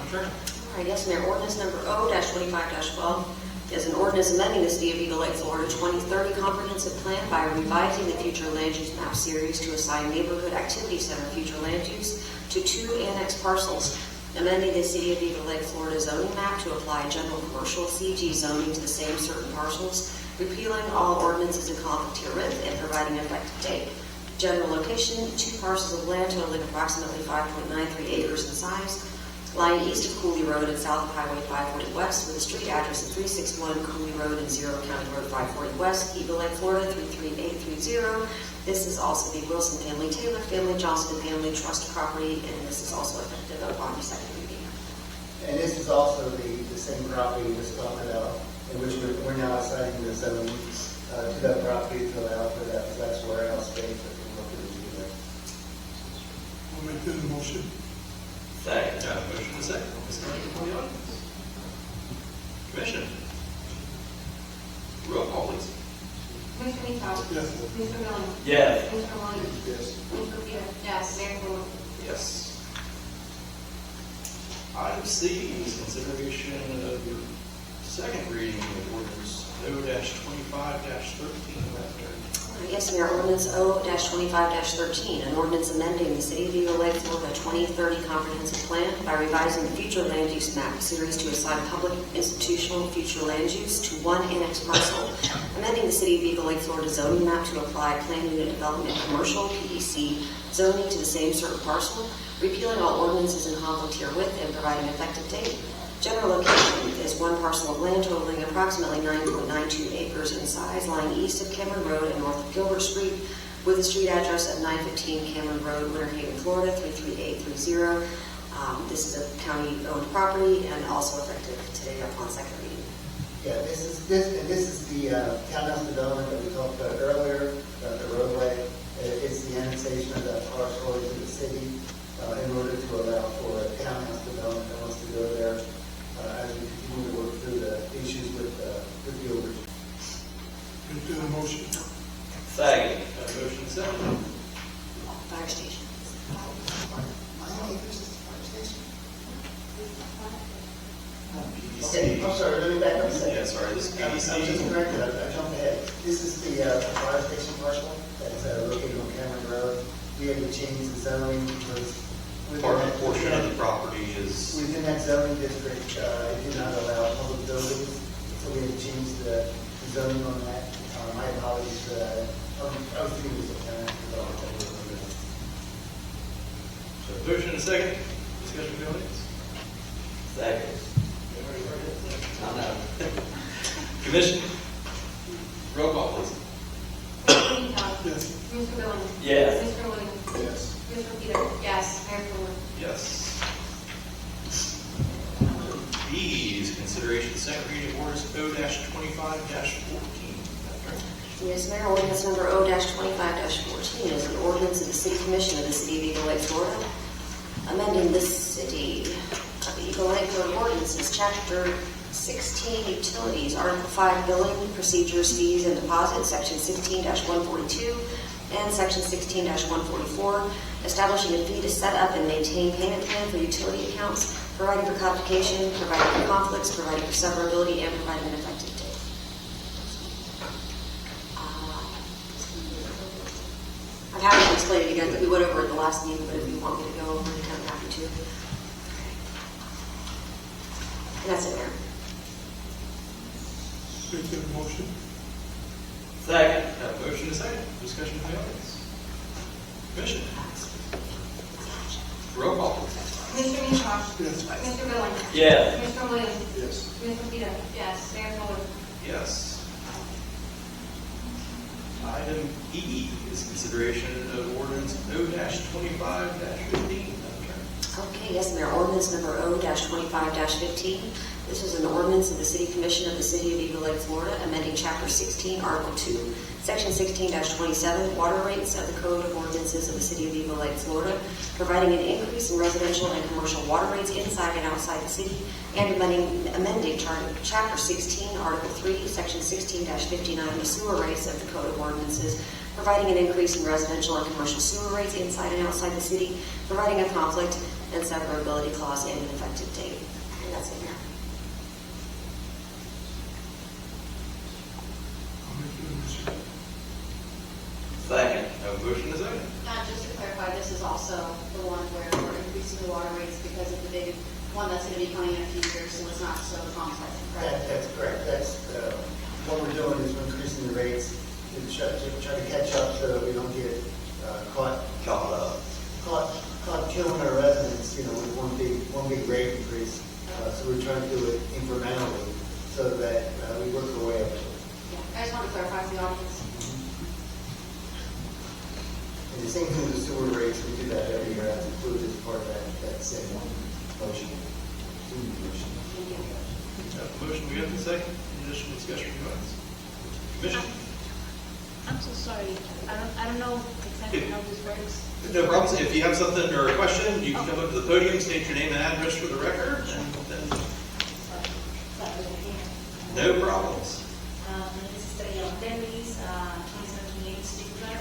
Attorney. All right, yes, Mayor. Ordinance number O-25-12 is an ordinance amending the City of Eagle Lake, Florida 2030 comprehensive plan by revising the future land use map series to assign neighborhood activity center future land use to 2 annex parcels, amending the City of Eagle Lake, Florida zoning map to apply general commercial CG zoning to the same certain parcels, repealing all ordinances in conflict herewith, and providing an effective date. General location, 2 parcels of land totaling approximately 5.93 acres in size, lying east of Cooley Road and south of Highway 540 West, with a street address of 361 Cooley Road and 0 County Road 540 West, Eagle Lake, Florida 33830. This is also the Wilson family, Taylor family, Johnston family trust property, and this is also effective upon second reading. And this is also the same property we just talked about, in which we're now assigning the zoning to that property to allow for that flex warehouse space that we're looking to do there. I'll make that a motion. Second. Have a motion and a second. Discussion from the audience. Commission. Roll call, please. Mr. Mitosh? Yes. Mr. Dillon? Yes. Mr. Williams? Yes. Mr. Peters? Yes. Mayor Fuller? Yes. Item C is consideration of the second reading of ordinance O-25-13. Yes, Mayor. Ordinance O-25-13, an ordinance amending the City of Eagle Lake, Florida 2030 comprehensive plan by revising the future land use map series to assign public institutional future land use to 1 annex parcel, amending the City of Eagle Lake, Florida zoning map to apply plan unit development commercial PDC zoning to the same certain parcel, repealing all ordinances in conflict herewith, and providing effective date. General location is 1 parcel of land totaling approximately 9.92 acres in size, lying east of Cameron Road and north of Gilbert Street, with a street address of 915 Cameron Road, Winter Haven, Florida 33830. This is a county-owned property and also effective today upon second reading. Yeah, this is the townhouse development that we talked about earlier, about the roadway. It's the annexation of that parcel into the city in order to allow for a townhouse development that wants to go there as we continue to work through the issues with Gilbert. Make that a motion. Second. Have a motion and a second. Fire station. Okay, I'm sorry, let me back up a second. Yeah, sorry, this is I was just PDC. corrected, I jumped ahead. This is the fire station parcel that's located on Cameron Road. We had to change the zoning because Part of the portion of the property is, within that zoning district, it did not allow public buildings, so we had to change the zoning on that. My apologies for that. I was thinking it was a tenant development. so motion and a second. Discussion from the audience. Second. Commission. Roll call, please. Mr. Mitosh? Yes. Mr. Dillon? Yes. Mr. Williams? Yes. Mr. Peters? Yes. Mayor Fuller? Yes. B is consideration of second reading of ordinance O-25-14. Yes, Mayor, ordinance number O-25-14 is an ordinance of the City Commission of the City of Eagle Lake, Florida, amending the City of Eagle Lake Code of Ordinances, Chapter 16, Utilities, Article 5, Billing, Procedures, Fees, and Deposits, Section 16-142, and Section 16-144, establishing a fee to set up and maintain payment plan for utility accounts, providing for codification, providing for conflicts, providing for severability, and providing an effective date. I'm happy to explain it again, that we went over at the last meeting, but if you want me to go over it, I'm happy to. And that's it, Mayor. Motion. Second. Have a motion and a second. Discussion from the audience. Commission. Roll call. Mr. Mishawk? Yes. Mr. Billings? Yes. Mr. Williams? Yes. Ms. Lepita? Yes. Mayor Fuller? Yes. Item E is consideration of ordinance O-25-15. Okay, yes, Mayor. Ordinance number O-25-15. This is an ordinance of the City Commission of the City of Eagle Lake, Florida, amending Chapter 16, Article 2, Section 16-27, water rates of the Code of Ordinances of the City of Eagle Lake, Florida, providing an increase in residential and commercial water rates inside and outside the city, and amending Chapter 16, Article 3, Section 16-59, the sewer rates of the Code of Ordinances, providing an increase in residential and commercial sewer rates inside and outside the city, providing a conflict and severability clause and an effective date. And that's it, Mayor. Second. Have a motion and a second. Just to clarify, this is also the one where we're increasing the water rates because of the big one that's going to be coming in a few years, so it's not so traumatizing, correct? That's correct. That's, what we're doing is we're increasing the rates to try to catch up so that we don't get caught killing our residents, with one big rate increase. So we're trying to do it incrementally so that we work our way up to it. Yeah, I just want to clarify for the audience. And the same thing with the sewer rates, we do that every year, that's included as part of that same motion. Have a motion, we have the second. Any additional discussion from the audience? Commission. I'm so sorry. I don't know exactly how this works. No problems. If you have something or a question, you can come up to the podium, state your name and address for the record, and then no problems. This is the Denny's, 2017 Street Drive.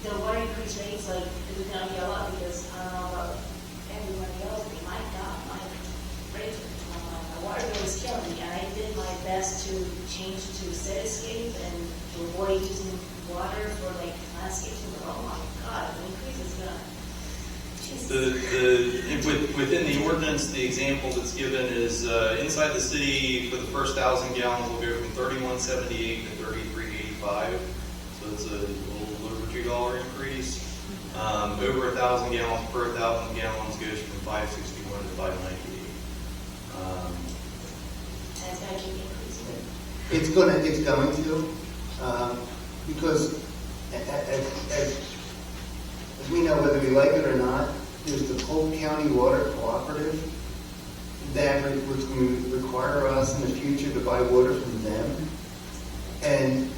The water increase rates, like, it was gonna be a lot because I don't know about everybody else, they might not, my rate, my water bill is killing me, and I did my best to change to Cityscape and to avoid using water for like landscaping, but oh my God, the increase is gonna, Jesus. Within the ordinance, the example that's given is inside the city for the first 1,000 gallons will go from $31.78 to $33.85. So it's a little over $2 increase. Over 1,000 gallons per 1,000 gallons goes from $5.61 to $5.98. And it's gonna keep increasing. It's going to, because as we know, whether we like it or not, there's the Polk County Water Cooperative that was going to require us in the future to buy water from them. And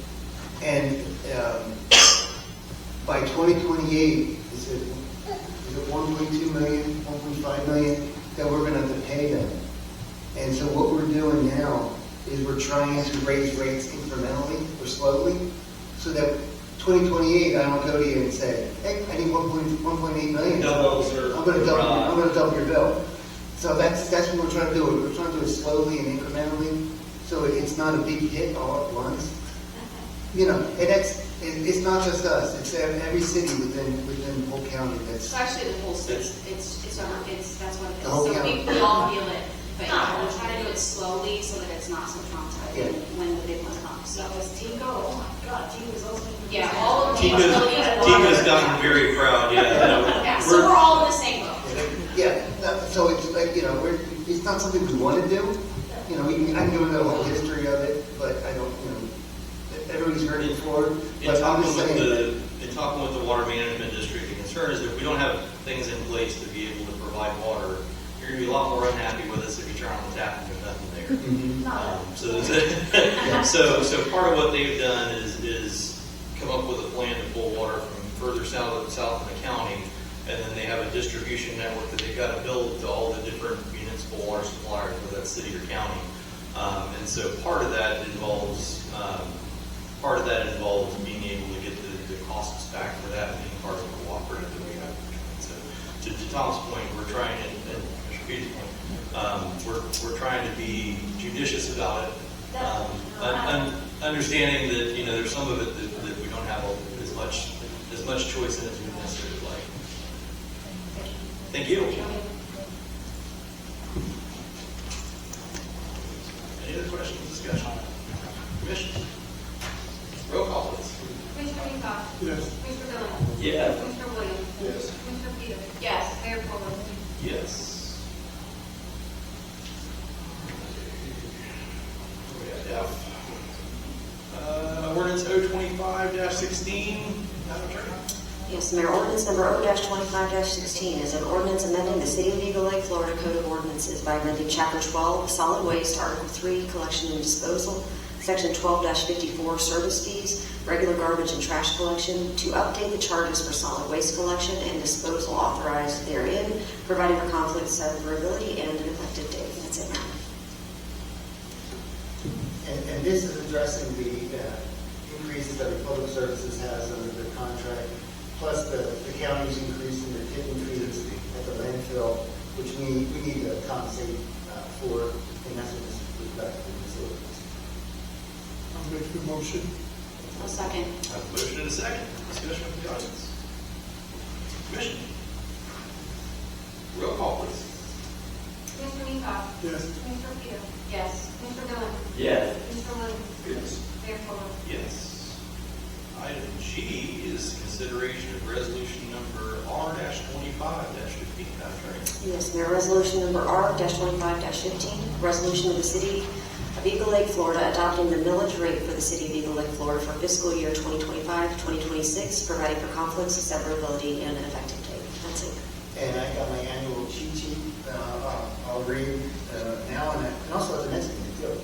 by 2028, is it 1.2 million, 1.5 million that we're going to have to pay them. And so what we're doing now is we're trying to raise rates incrementally or slowly, so that 2028, I don't go to you and say, hey, I need 1.8 million. I'm going to double your bill. So that's what we're trying to do. We're trying to do it slowly and incrementally, so it's not a big hit all at once. And it's not just us. It's every city within Polk County. It's actually the whole state. That's what it is. The whole So county. we all feel it, but we're trying to do it slowly so that it's not so traumatizing Yeah. when the big one comes. So Because Tico, oh my God, Tico is also. yeah, all of them. Tico's gotten very proud, yeah. Yeah, so we're all in the same boat. Yeah. So it's like it's not something we want to do. I can go into the whole history of it, but I don't. Everybody's heard it before. But I'm just saying. In talking with the water management district, the concern is that if we don't have things in place to be able to provide water, you're going to be a lot more unhappy with us if you turn on the tap and there's nothing there. So part of what they've done is come up with a plan to pull water from further south in the county, and then they have a distribution network that they've got to build to all the different municipal water suppliers, whether that's city or county. And so part of that involves being able to get the costs back for that, being part of the cooperative that we have. So to Tom's point, we're trying, and Mr. Peters' point, we're trying to be judicious about it, understanding that, you know, there's some of it that we don't have as much choice in as we necessarily like. Thank you. Any other questions, discussion? Commission? Roll call, please. Commissioner Peacock? Yes. Commissioner Billings? Yeah. Commissioner Williams? Yes. Commissioner Peters? Yes. Mayor Fuller? Yes. We have ordinance 025-16, Madam Attorney. Yes, Mayor, ordinance number O-25-16 is an ordinance amending the City of Eagle Lake, Florida Code of Ordinances by amending Chapter 12, Solid Waste, Article 3, Collection and Disposal, Section 12-54, Service Fees, Regular Garbage and Trash Collection, to update the charges for solid waste collection and disposal authorized therein, providing for conflict severability and an effective date. That's it, Mayor. And this is addressing the increases that the public services has under their contract, plus the county's increase in their tipping fees at the landfill, which we need to compensate for, and that's what this is back to the facilities. I'll make the motion. A second. I have a motion and a second. Discussion with the audience. Commission? Roll call, please. Commissioner Peacock? Yes. Commissioner Peters? Yes. Commissioner Billings? Yeah. Commissioner Williams? Yes. Mayor Fuller? Yes. Item G is consideration of resolution number R-25-15. Madam Attorney. Yes, Mayor, resolution number R-25-15, resolution of the City of Eagle Lake, Florida, adopting the millage rate for the City of Eagle Lake, Florida for fiscal year 2025-2026, providing for conflicts of severability and an effective date. That's it. And I got my annual cheat sheet, I'll read now and also at the next meeting too.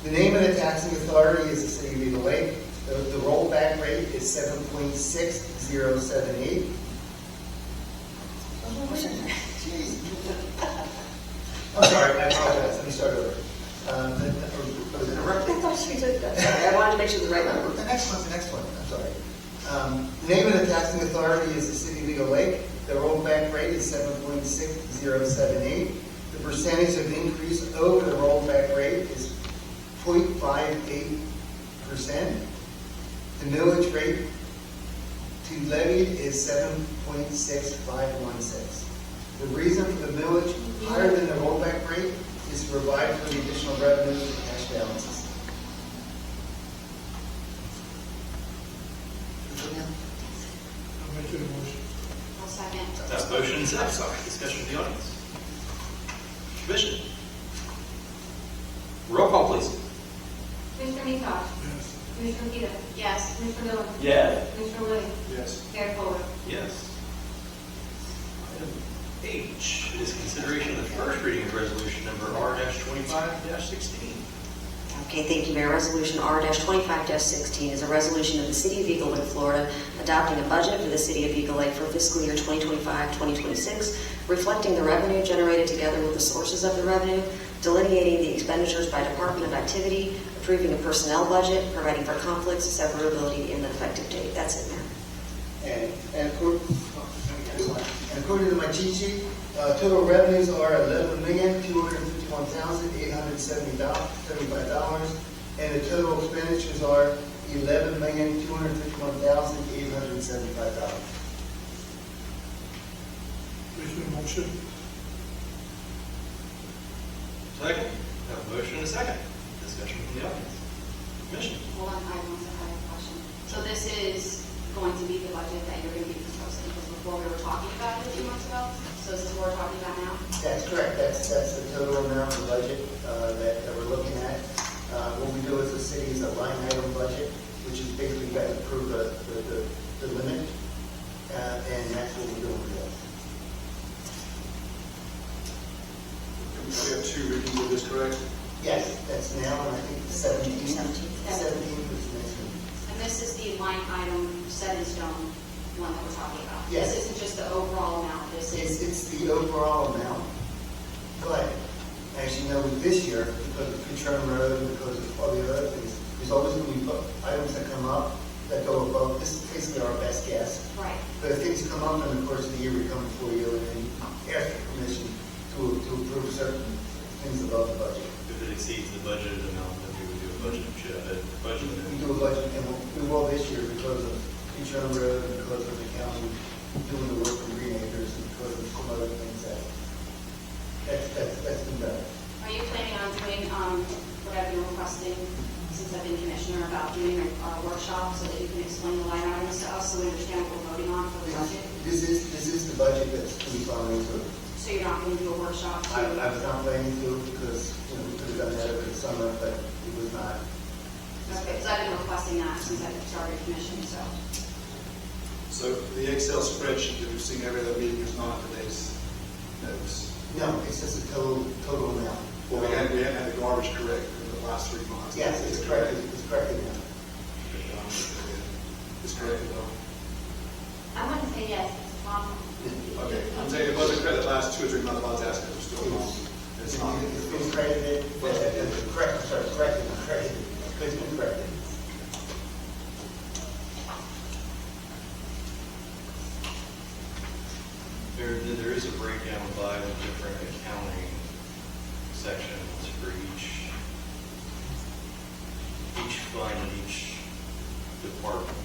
The name of the taxing authority is the City of Eagle Lake. The rollback rate is 7.6078. I'm sorry, I apologize. Let me start over. Was it correct? I thought she did that. Sorry, I wanted to make sure the right number. The next one. I'm sorry. The name of the taxing authority is the City of Eagle Lake. The rollback rate is 7.6078. The percentage of increase over the rollback rate is 0.58%. The millage rate to levy is 7.6516. The reason for the millage higher than the rollback rate is to provide for the additional revenues and cash balances. I'll make the motion. A second. That's motion and second. Discussion with the audience. Commission? Roll call, please. Commissioner Peacock? Yes. Commissioner Peters? Yes. Commissioner Billings? Yeah. Commissioner Williams? Yes. Mayor Fuller? Yes. Item H is consideration of the first reading of resolution number R-25-16. Okay, thank you, Mayor. Resolution R-25-16 is a resolution of the City of Eagle Lake, Florida, adopting a budget for the City of Eagle Lake for fiscal year 2025-2026, reflecting the revenue generated together with the sources of the revenue, delineating the expenditures by department of activity, approving a personnel budget, providing for conflicts, severability, and an effective date. That's it, Mayor. And according to my cheat sheet, total revenues are $11,251,875, and the total expenditures are $11,251,875. Make the motion. Second. Have a motion and a second. Discussion from the audience. Commission? Hold on, I have a question. So this is going to be the budget that you're going to be proposing, because before we were talking about it a few months ago, so this is what we're talking about now? That's correct. That's the total amount of budget that we're looking at. What we do as a city is a line item budget, which is basically got to approve the limit, and that's what we're doing for that. We have two readings of this, correct? in stone one that we're talking about. Yes. This isn't just the overall amount, this is, It's the overall amount, but as you know, with this year, because of Pitchern Road and because of all the other things, there's always going to be items that come up that go above. This is basically our best guess. right. But if things come up in the course of the year, we come before you and then ask for permission to approve certain things above the budget. If it exceeds the budgeted amount, then we would do a budget budget We amendment. do a budget, and we will this year because of Pitchern Road and because of the county doing the work from Green Acres and because of some other things that's been done. Are you planning on doing, what I've been requesting since I've been commissioner about doing a workshop so that you can explain the line items to us so we understand what we're voting on for the budget? This is the budget that's to be following through. So you're not going to do a workshop I to? was not planning to because, we could have done that over the summer, but it was not. Okay, because I've been requesting that since I started commissioning, so. So the Excel spreadsheet that we've seen every other meeting is not today's notes. No, it's just a total amount. Well, we haven't had the garbage correct in the last 3 months. Yes, it's corrected now. It's corrected though. I'm going to say yes, Tom. Okay, I'm saying it wasn't correct the last 2 or 3 months, I was asking if it was still wrong. It's not. It's been credited, corrected, it's been corrected. There is a breakdown by the different accounting sections for each fund and each department.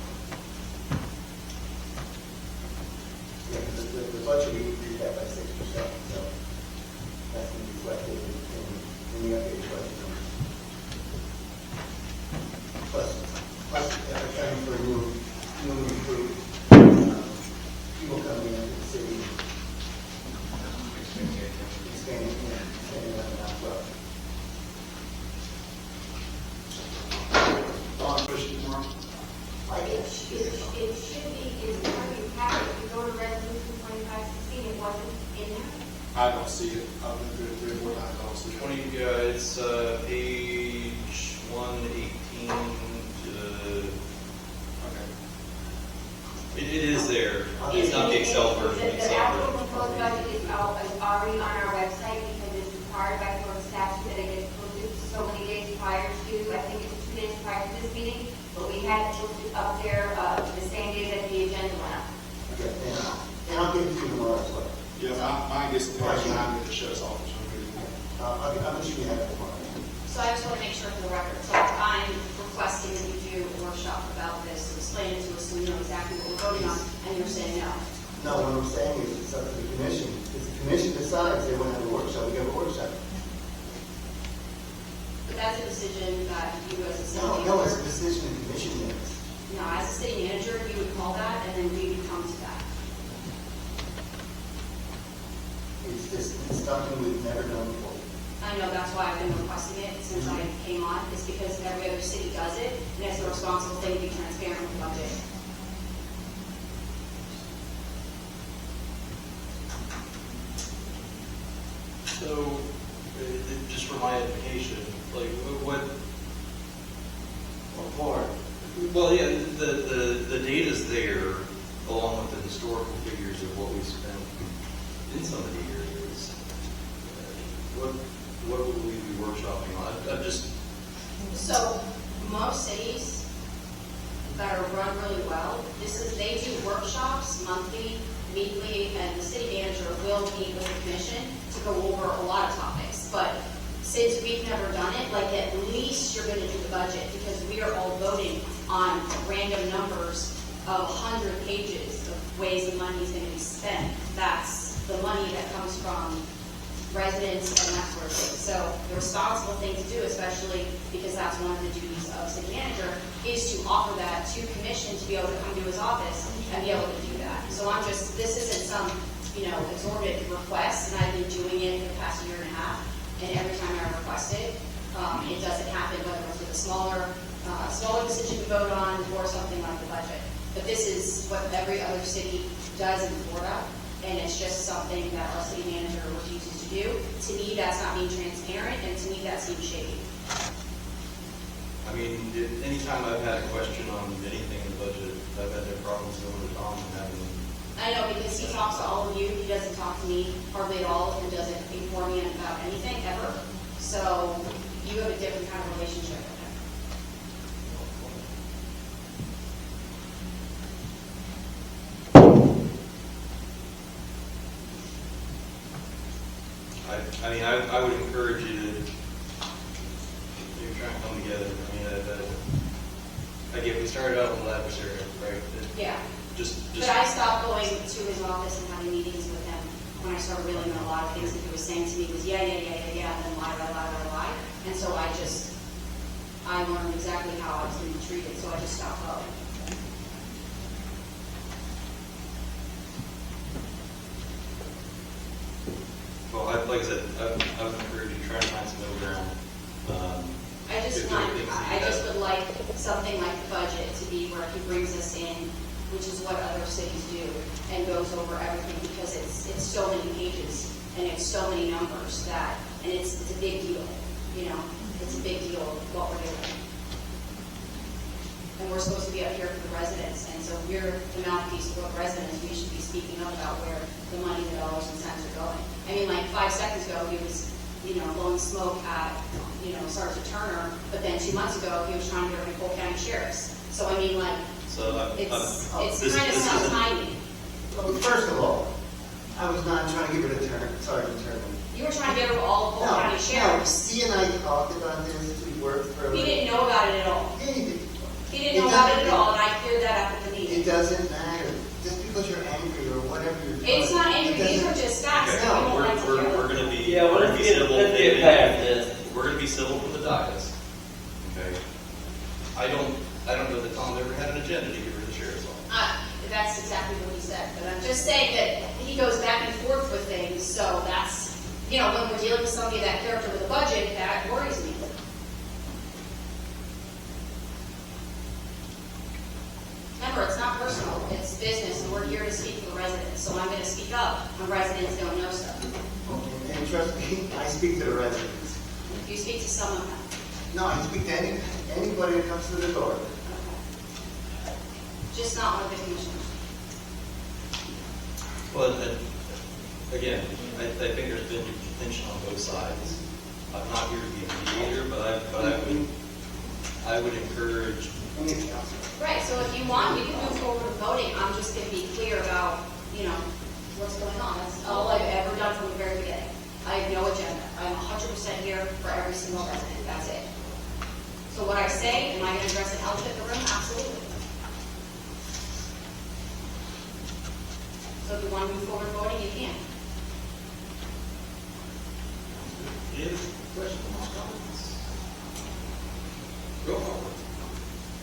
Yeah, the budget, we increased that by 6%, so that's been reflected in the updated budget numbers. Plus, accounting for new recruit, people coming into the city, expanding that as well. Don, question tomorrow? It should be, in part of your packet, if you go to resolution 2516, it wasn't in there. I don't see it. I've been through it 3 or 4 times. I don't see it. It's page 118 to, Okay. it is there. It's not the Excel version. The Excel actual version. proposed budget is already on our website because it's required by Florida statute that it gets posted so many days prior to, I think it's 2 days prior to this meeting, but we had it posted up there the same day that the agenda went up. Okay, and I'll give it to you tomorrow as well. Yeah, mine gets the page 9 that shuts off for some reason. I'm sure you have it tomorrow. So I just want to make sure for the record, so I'm requesting that you do a workshop about this, explain it to us so we know exactly what we're voting on, and you're saying no. No, what I'm saying is it's up to the commission. If the commission decides they want to have a workshop, we have a workshop. But that's a decision that you as a city No, it's a manager, decision the commission makes. no, as a city manager, you would call that, and then we would come to that. It's something we've never done before. I know that's why I've been requesting it since I came on, is because every other city does it, and it's the responsible thing to be transparent with the budget. So, just for my education, like, what part? Well, yeah, the data's there, along with the historical figures of what we spent in some of the areas. What would we be workshopping on? I'm just, So, most cities that are run really well, they do workshops monthly, weekly, and the city manager will meet with the commission to go over a lot of topics. But since we've never done it, like at least you're gonna do the budget, because we are all voting on random numbers of 100 pages of ways the money is gonna be spent. That's the money that comes from residents and that sort of thing. So the responsible thing to do, especially because that's one of the duties of city manager, is to offer that to commission to be able to come to his office and be able to do that. So this isn't some, exorbitant request, and I've been doing it for the past year and a half, and every time I request it, it doesn't happen, whether it's with a smaller decision to vote on or something like the budget. But this is what every other city does in Florida, and it's just something that our city manager refuses to do. To me, that's not being transparent, and to me, that seems shady. I mean, anytime I've had a question on anything in the budget, I've had no problems going to Tom and having. I know, because he talks to all of you, he doesn't talk to me hardly at all, and doesn't inform me about anything, ever. So, you have a different kind of relationship with him. I mean, I would encourage you to, you're trying to come together. I mean, again, we started out with the adversary, right? Yeah. Just. But I stopped going to his office and having meetings with him when I started realizing that a lot of things that he was saying to me was yeah, and then lie. And so I learned exactly how I was being treated, so I just stopped going. Well, like I said, I would encourage you to try to find some middle ground. I just would like something like the budget to be where he brings us in, which is what other cities do, and goes over everything, because it's so many pages and it's so many numbers and it's a big deal, you know, it's a big deal what we're doing. And we're supposed to be up here for the residents, and so we're the mouthpiece for the residents. We should be speaking up about where the money, the dollars and cents are going. I mean, like 5 seconds ago, he was, blowing smoke at, Sergeant Turner, but then 2 months ago, he was trying to get rid of Cole County sheriffs. So I mean, like, it's kind of sound timing. Well, first of all, I was not trying to get rid of Sergeant Turner. You were trying to get rid of all of Cole County sheriffs. He and I talked about this, we worked for. He didn't know about it at all. Yeah, he did. He didn't know about it at all, and I cleared that up at the meeting. It doesn't matter. Just because you're angry or whatever you're doing. It's not angry, these are just facts that we don't like to hear. We're going to be. Yeah, well, let's get past this. We're going to be civil from the dais. Okay. I don't know that Tom's ever had an agenda to get rid of the sheriff's office. That's exactly what he said, but I'm just saying that he goes back and forth with things, so that's, when we're dealing with somebody of that character with a budget, that worries me. Remember, it's not personal, it's business, and we're here to speak for the residents, so I'm going to speak up when residents don't know stuff. And trust me, I speak to the residents. You speak to some of them. No, I speak to anybody that comes through the door. Okay. Just not one of the commissioners. Well, again, I think there's been contention on both sides. I'm not here to be a mediator, but I would encourage. Right, so if you want, we can move forward with voting. I'm just going to be clear about, what's going on. That's all I've ever done from the very beginning. I have no agenda. I'm 100% here for every single resident. That's it. So what I say, am I going to address an elephant in the room? Absolutely. So if you want to move forward voting, you can. Any other questions or comments? Roll call.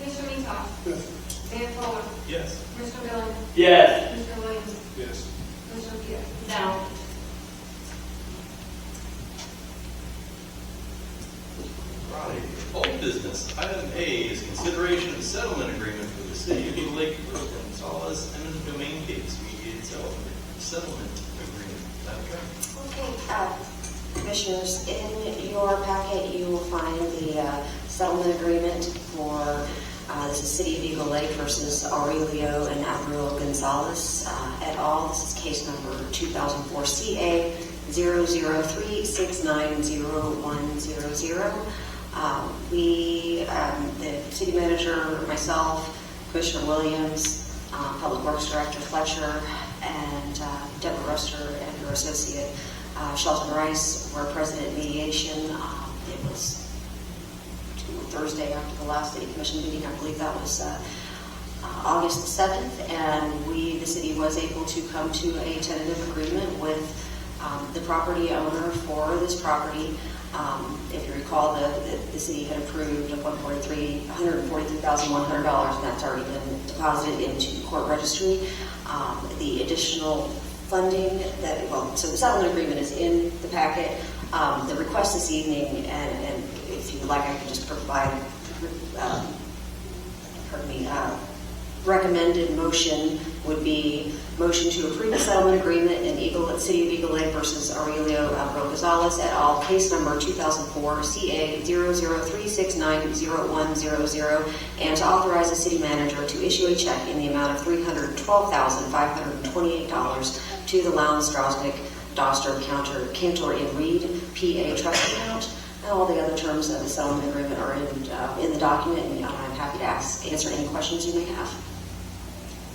Mr. Metoff? Yes. Mayor Fuller? Yes. Mr. Dillon? Yes. Mr. Williams? Yes. Mr. Pierce? No. Right. Old business. Item A is consideration of settlement agreement with the city of Eagle Lake for Gonzalez eminent domain case. Mediated settlement agreement. Okay, Commissioners, in your packet, you will find the settlement agreement for this is City of Eagle Lake versus Aurelio and Abril Gonzalez et al. This is case number 2004 CA 003690100. The city manager, myself, Commissioner Williams, Public Works Director Fletcher, and Deborah Ruster and her associate Shelton Rice were present at mediation. It was Thursday after the last city commission meeting. I believe that was August the 7th, and the city was able to come to a tentative agreement with the property owner for this property. If you recall, the city had approved $143,100, and that's already been deposited into the court registry. The additional funding so the settlement agreement is in the packet. The request this evening, and if you would like, I can just provide, recommended motion would be motion to approve the settlement agreement in City of Eagle Lake versus Aurelio Alvaro Gonzalez et al., case number 2004 CA 003690100, and to authorize the city manager to issue a check in the amount of $312,528 to the Lowndes Strasnick Doster Cantor in Reed PA trust account. And all the other terms of the settlement agreement are in the document, and I'm happy to answer any questions you may have.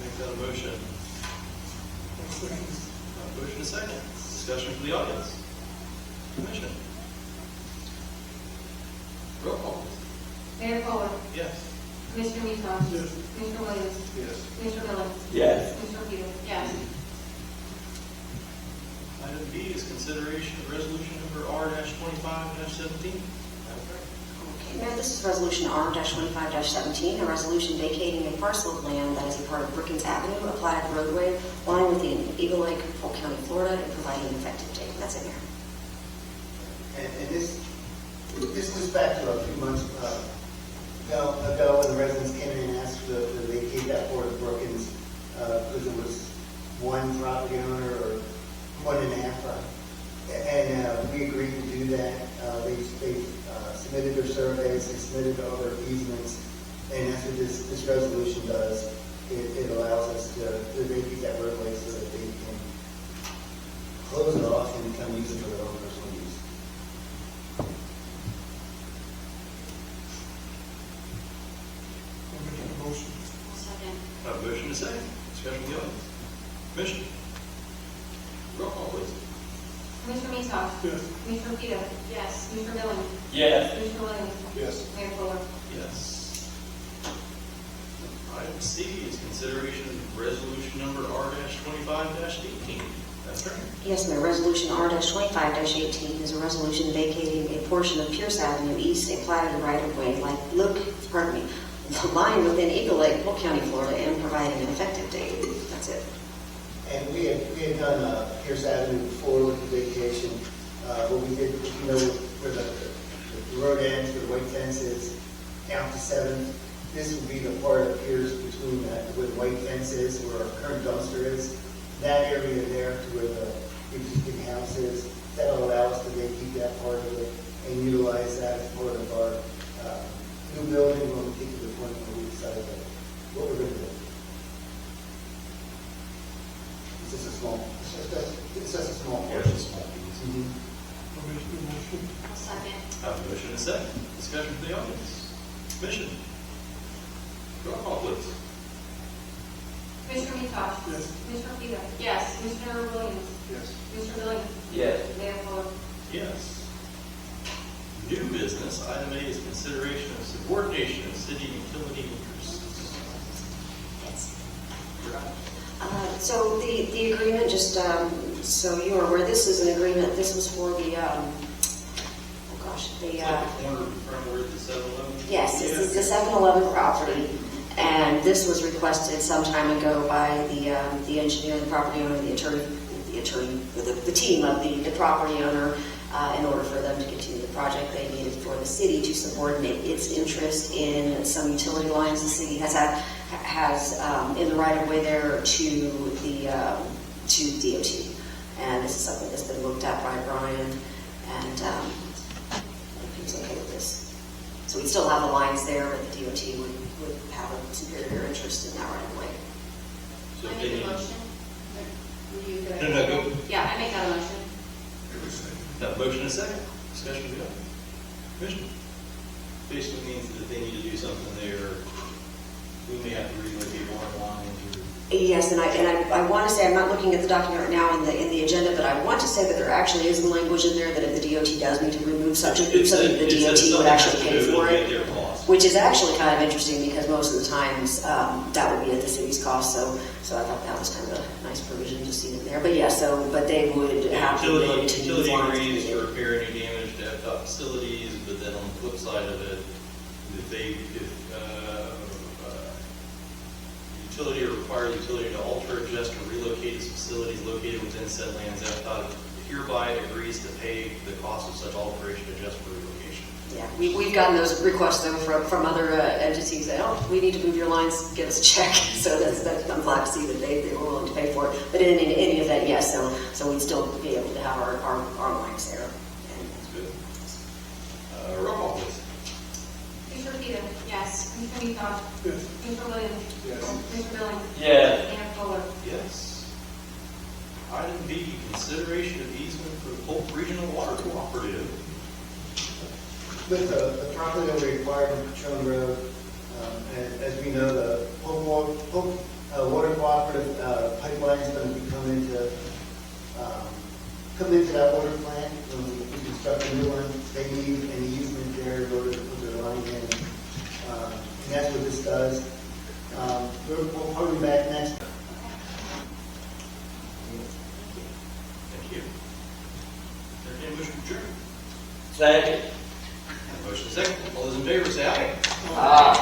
Make that a motion. Motion is second. Discussion from the audience. Commission. Roll call. Mayor Fuller, Yes. Commissioner Mizar. Yes. Commissioner Williams, Yes. Commissioner Billings, Yes. Commissioner Peters. Yes. Item B is consideration of resolution number R-25-17. Okay, Mayor, this is Resolution R-25-17, a resolution vacating a parcel of land that is a part of Brookins Avenue, a platted roadway lying within Eagle Lake, Polk County, Florida, and providing an effective date. That's it, Mayor. And this goes back to a few months ago when the residents came in and asked to vacate that part of Brookins because it was one property owner or 1.5. And we agreed to do that. They submitted their surveys, they submitted other easements, and that's what this resolution does. It allows us to vacate that roadway so that they can close it off and come use it for their own personal use. Motion. Second. Have a motion is second. Discussion from the audience. Commission. Roll call, please. Commissioner Mizar. Yes. Commissioner Peters. Yes. Commissioner Billings, Yes. Commissioner Williams, Yes. Mayor Fuller. Yes. Item C is consideration of resolution number R-25-18. That's right. Yes, Mayor. Resolution R-25-18 is a resolution vacating a portion of Pierce Avenue East, a platted right-of-way, lying within Eagle Lake, Polk County, Florida, and providing an effective date. That's it. And we had done Pierce Avenue before with the vacation. What we did, where the road ends, where the white fence is, down to 7th. This would be the part of Pierce between where the white fence is, where our current dumpster is. That area there to where the existing house is, that'll allow us to vacate that part of it and utilize that as part of our new building when we get to the point where we decide what we're going to do. It's just a small portion. Small piece. I'll second. Have a motion and second. Discussion from the audience. Commission. Roll call, please. Commissioner Mizar. Yes. Commissioner Peters. Yes. Commissioner Williams, Yes. Commissioner Billings, Yes. Mayor Fuller. Yes. New business, item A is consideration of subordination of city utility interests. So the agreement, just so you are aware, this is an agreement, this was for the, Corner from where the 7-Eleven? yes, this is the 7-Eleven property, and this was requested some time ago by the engineer, the property owner, the team of the property owner, in order for them to continue the project. They needed for the city to subordinate its interest in some utility lines the city has in the right of way there to DOT. And this is something that's been looked at by Brian, and he's okay with this. So we still have the lines there, but the DOT would have a superior interest in that right of way. So I if make they a need- motion. Would you do it? No, go. Yeah, I make that a motion. Have a motion and second. Discussion from the audience. Commission. Basically means that if they need to do something there, we may have to relocate water lines or. Yes, and I want to say, I'm not looking at the document right now in the agenda, but I want to say that there actually is some language in there that if the DOT does need to remove something, the DOT would actually pay for it, which is actually kind of interesting because most of the times that would be at the city's cost. So I thought that was kind of a nice provision to see it there. But yeah, but they would have the ability to use Utility lines. agrees to repair any damage to FDOT facilities, but then on the flip side of it, if utility or require the utility to alter, adjust, or relocate its facilities located within said lands, FDOT hereby agrees to pay the cost of such alteration, adjustment, or relocation. Yeah, we've gotten those requests though from other entities that, oh, we need to move your lines, give us a check. So I'm glad to see that they were willing to pay for it. But in any event, yes, so we'd still be able to have our lines there. That's good. Roll call, please. Commissioner Peter? Yes. Commissioner Peacock? Yes. Commissioner Williams? Yes. Commissioner Billings? Yeah. Mayor Fuller? Yes. Item B, consideration of easement for the Polk Regional Water Cooperative. With the property that we acquired on Patron Road, and as we know, the Polk Water Cooperative pipeline is going to be coming into that water plant when we construct a new one. They need an easement there in order to put their line in. And that's what this does. We'll probably be back next. Thank you. Entertained motion to adjourn. Second. Motion second. All those in favor say aye. Ah.